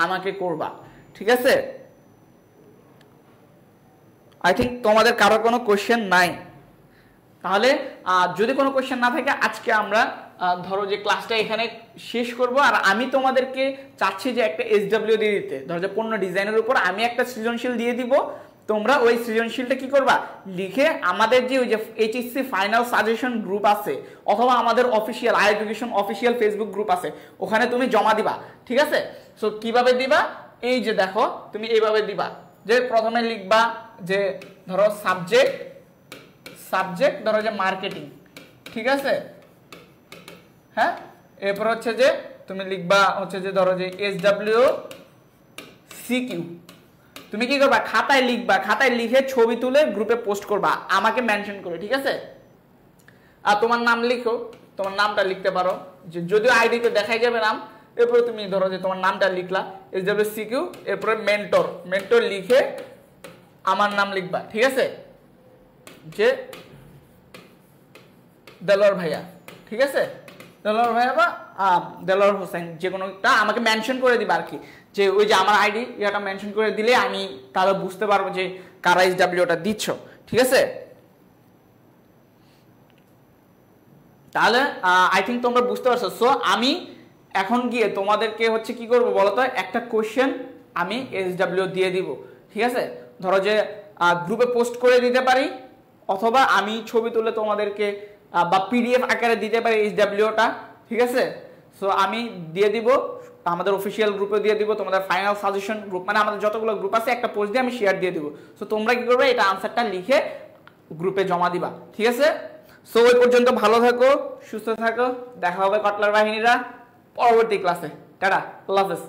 আমাকে করবা, ঠিক আছে। আই থিঙ্ক তোমাদের কারো কোনো কোয়েশ্চেন নাই। তাহলে যদি কোনো কোয়েশ্চেন না থাকে আজকে আমরা ধরো যে ক্লাসটা এখানে শেষ করব। আর আমি তোমাদেরকে চাচ্ছি যে একটা SW দিয়ে দিতে, ধরো যে পণ্য ডিজাইনের উপর আমি একটা সৃজনশীল দিয়ে দিব, তোমরা ওই সৃজনশীলটা কি করবা, লিখে আমাদের যে ওই যে HSC ফাইনাল সাজেশন গ্রুপ আছে অথবা আমাদের official education official Facebook group আছে, ওখানে তুমি জমা দিবা, ঠিক আছে। সো কিভাবে দিবা, এই যে দেখো তুমি এইভাবে দিবা, যে প্রথমে লিখবা যে ধরো সাবজেক্ট ধরো যে মার্কেটিং, ঠিক আছে, হ্যাঁ। এরপর হচ্ছে যে তুমি লিখবা হচ্ছে যে ধরো যে SWCQ, তুমি কি করবা, খাতায় লিখবা, খাতায় লিখে ছবি তুলে গ্রুপে পোস্ট করবা আমাকে মেনশন করে, ঠিক আছে। আর তোমার নাম লিখো, তোমার নামটা লিখতে পারো, যে যদিও আইডিতে দেখাই যাবে নাম। এরপরে তুমি ধরো যে তোমার নামটা লিখলা SWCQ, এরপরে মেন্টর লিখে আমার নাম লিখবা, ঠিক আছে, যে দেলোয়ার ভাইয়া, ঠিক আছে, দেলোয়ার ভাইয়া বা দেলোয়ার হোসেন, যে কোনোটা আমাকে মেনশন করে দিবা আর কি, যে ওই যে আমার আইডি ইয়াটা মেনশন করে দিলে আমি তাহলে বুঝতে পারবো যে কারা SWটা দিচ্ছ, ঠিক আছে। তাহলে আই থিঙ্ক তোমরা বুঝতে পারছো। সো আমি এখন গিয়ে তোমাদেরকে হচ্ছে কি করবো বলো তো, একটা কোশ্চেন আমি SW দিয়ে দিব, ঠিক আছে? ধরো যে গ্রুপে পোস্ট করে দিতে পারি, অথবা আমি ছবি তুলে তোমাদেরকে বা PDF আকারে দিতে পারি SWটা, ঠিক আছে? সো আমি দিয়ে দিব আমাদের অফিসিয়াল গ্রুপে দিয়ে দিব, তোমাদের ফাইনাল সাজেশন গ্রুপ মানে আমাদের যতগুলো গ্রুপ আছে একটা পোস্ট দিয়ে আমি শেয়ার দিয়ে দিব। সো তোমরা কি করবে, এটা আনসারটা লিখে গ্রুপে জমা দিবা, ঠিক আছে? সো ওই পর্যন্ত ভালো থাকো, সুস্থ থাকো, দেখা হবে কটলার বাহিনীরা পরবর্তী ক্লাসে। টাটা, আল্লাহ হাফেজ।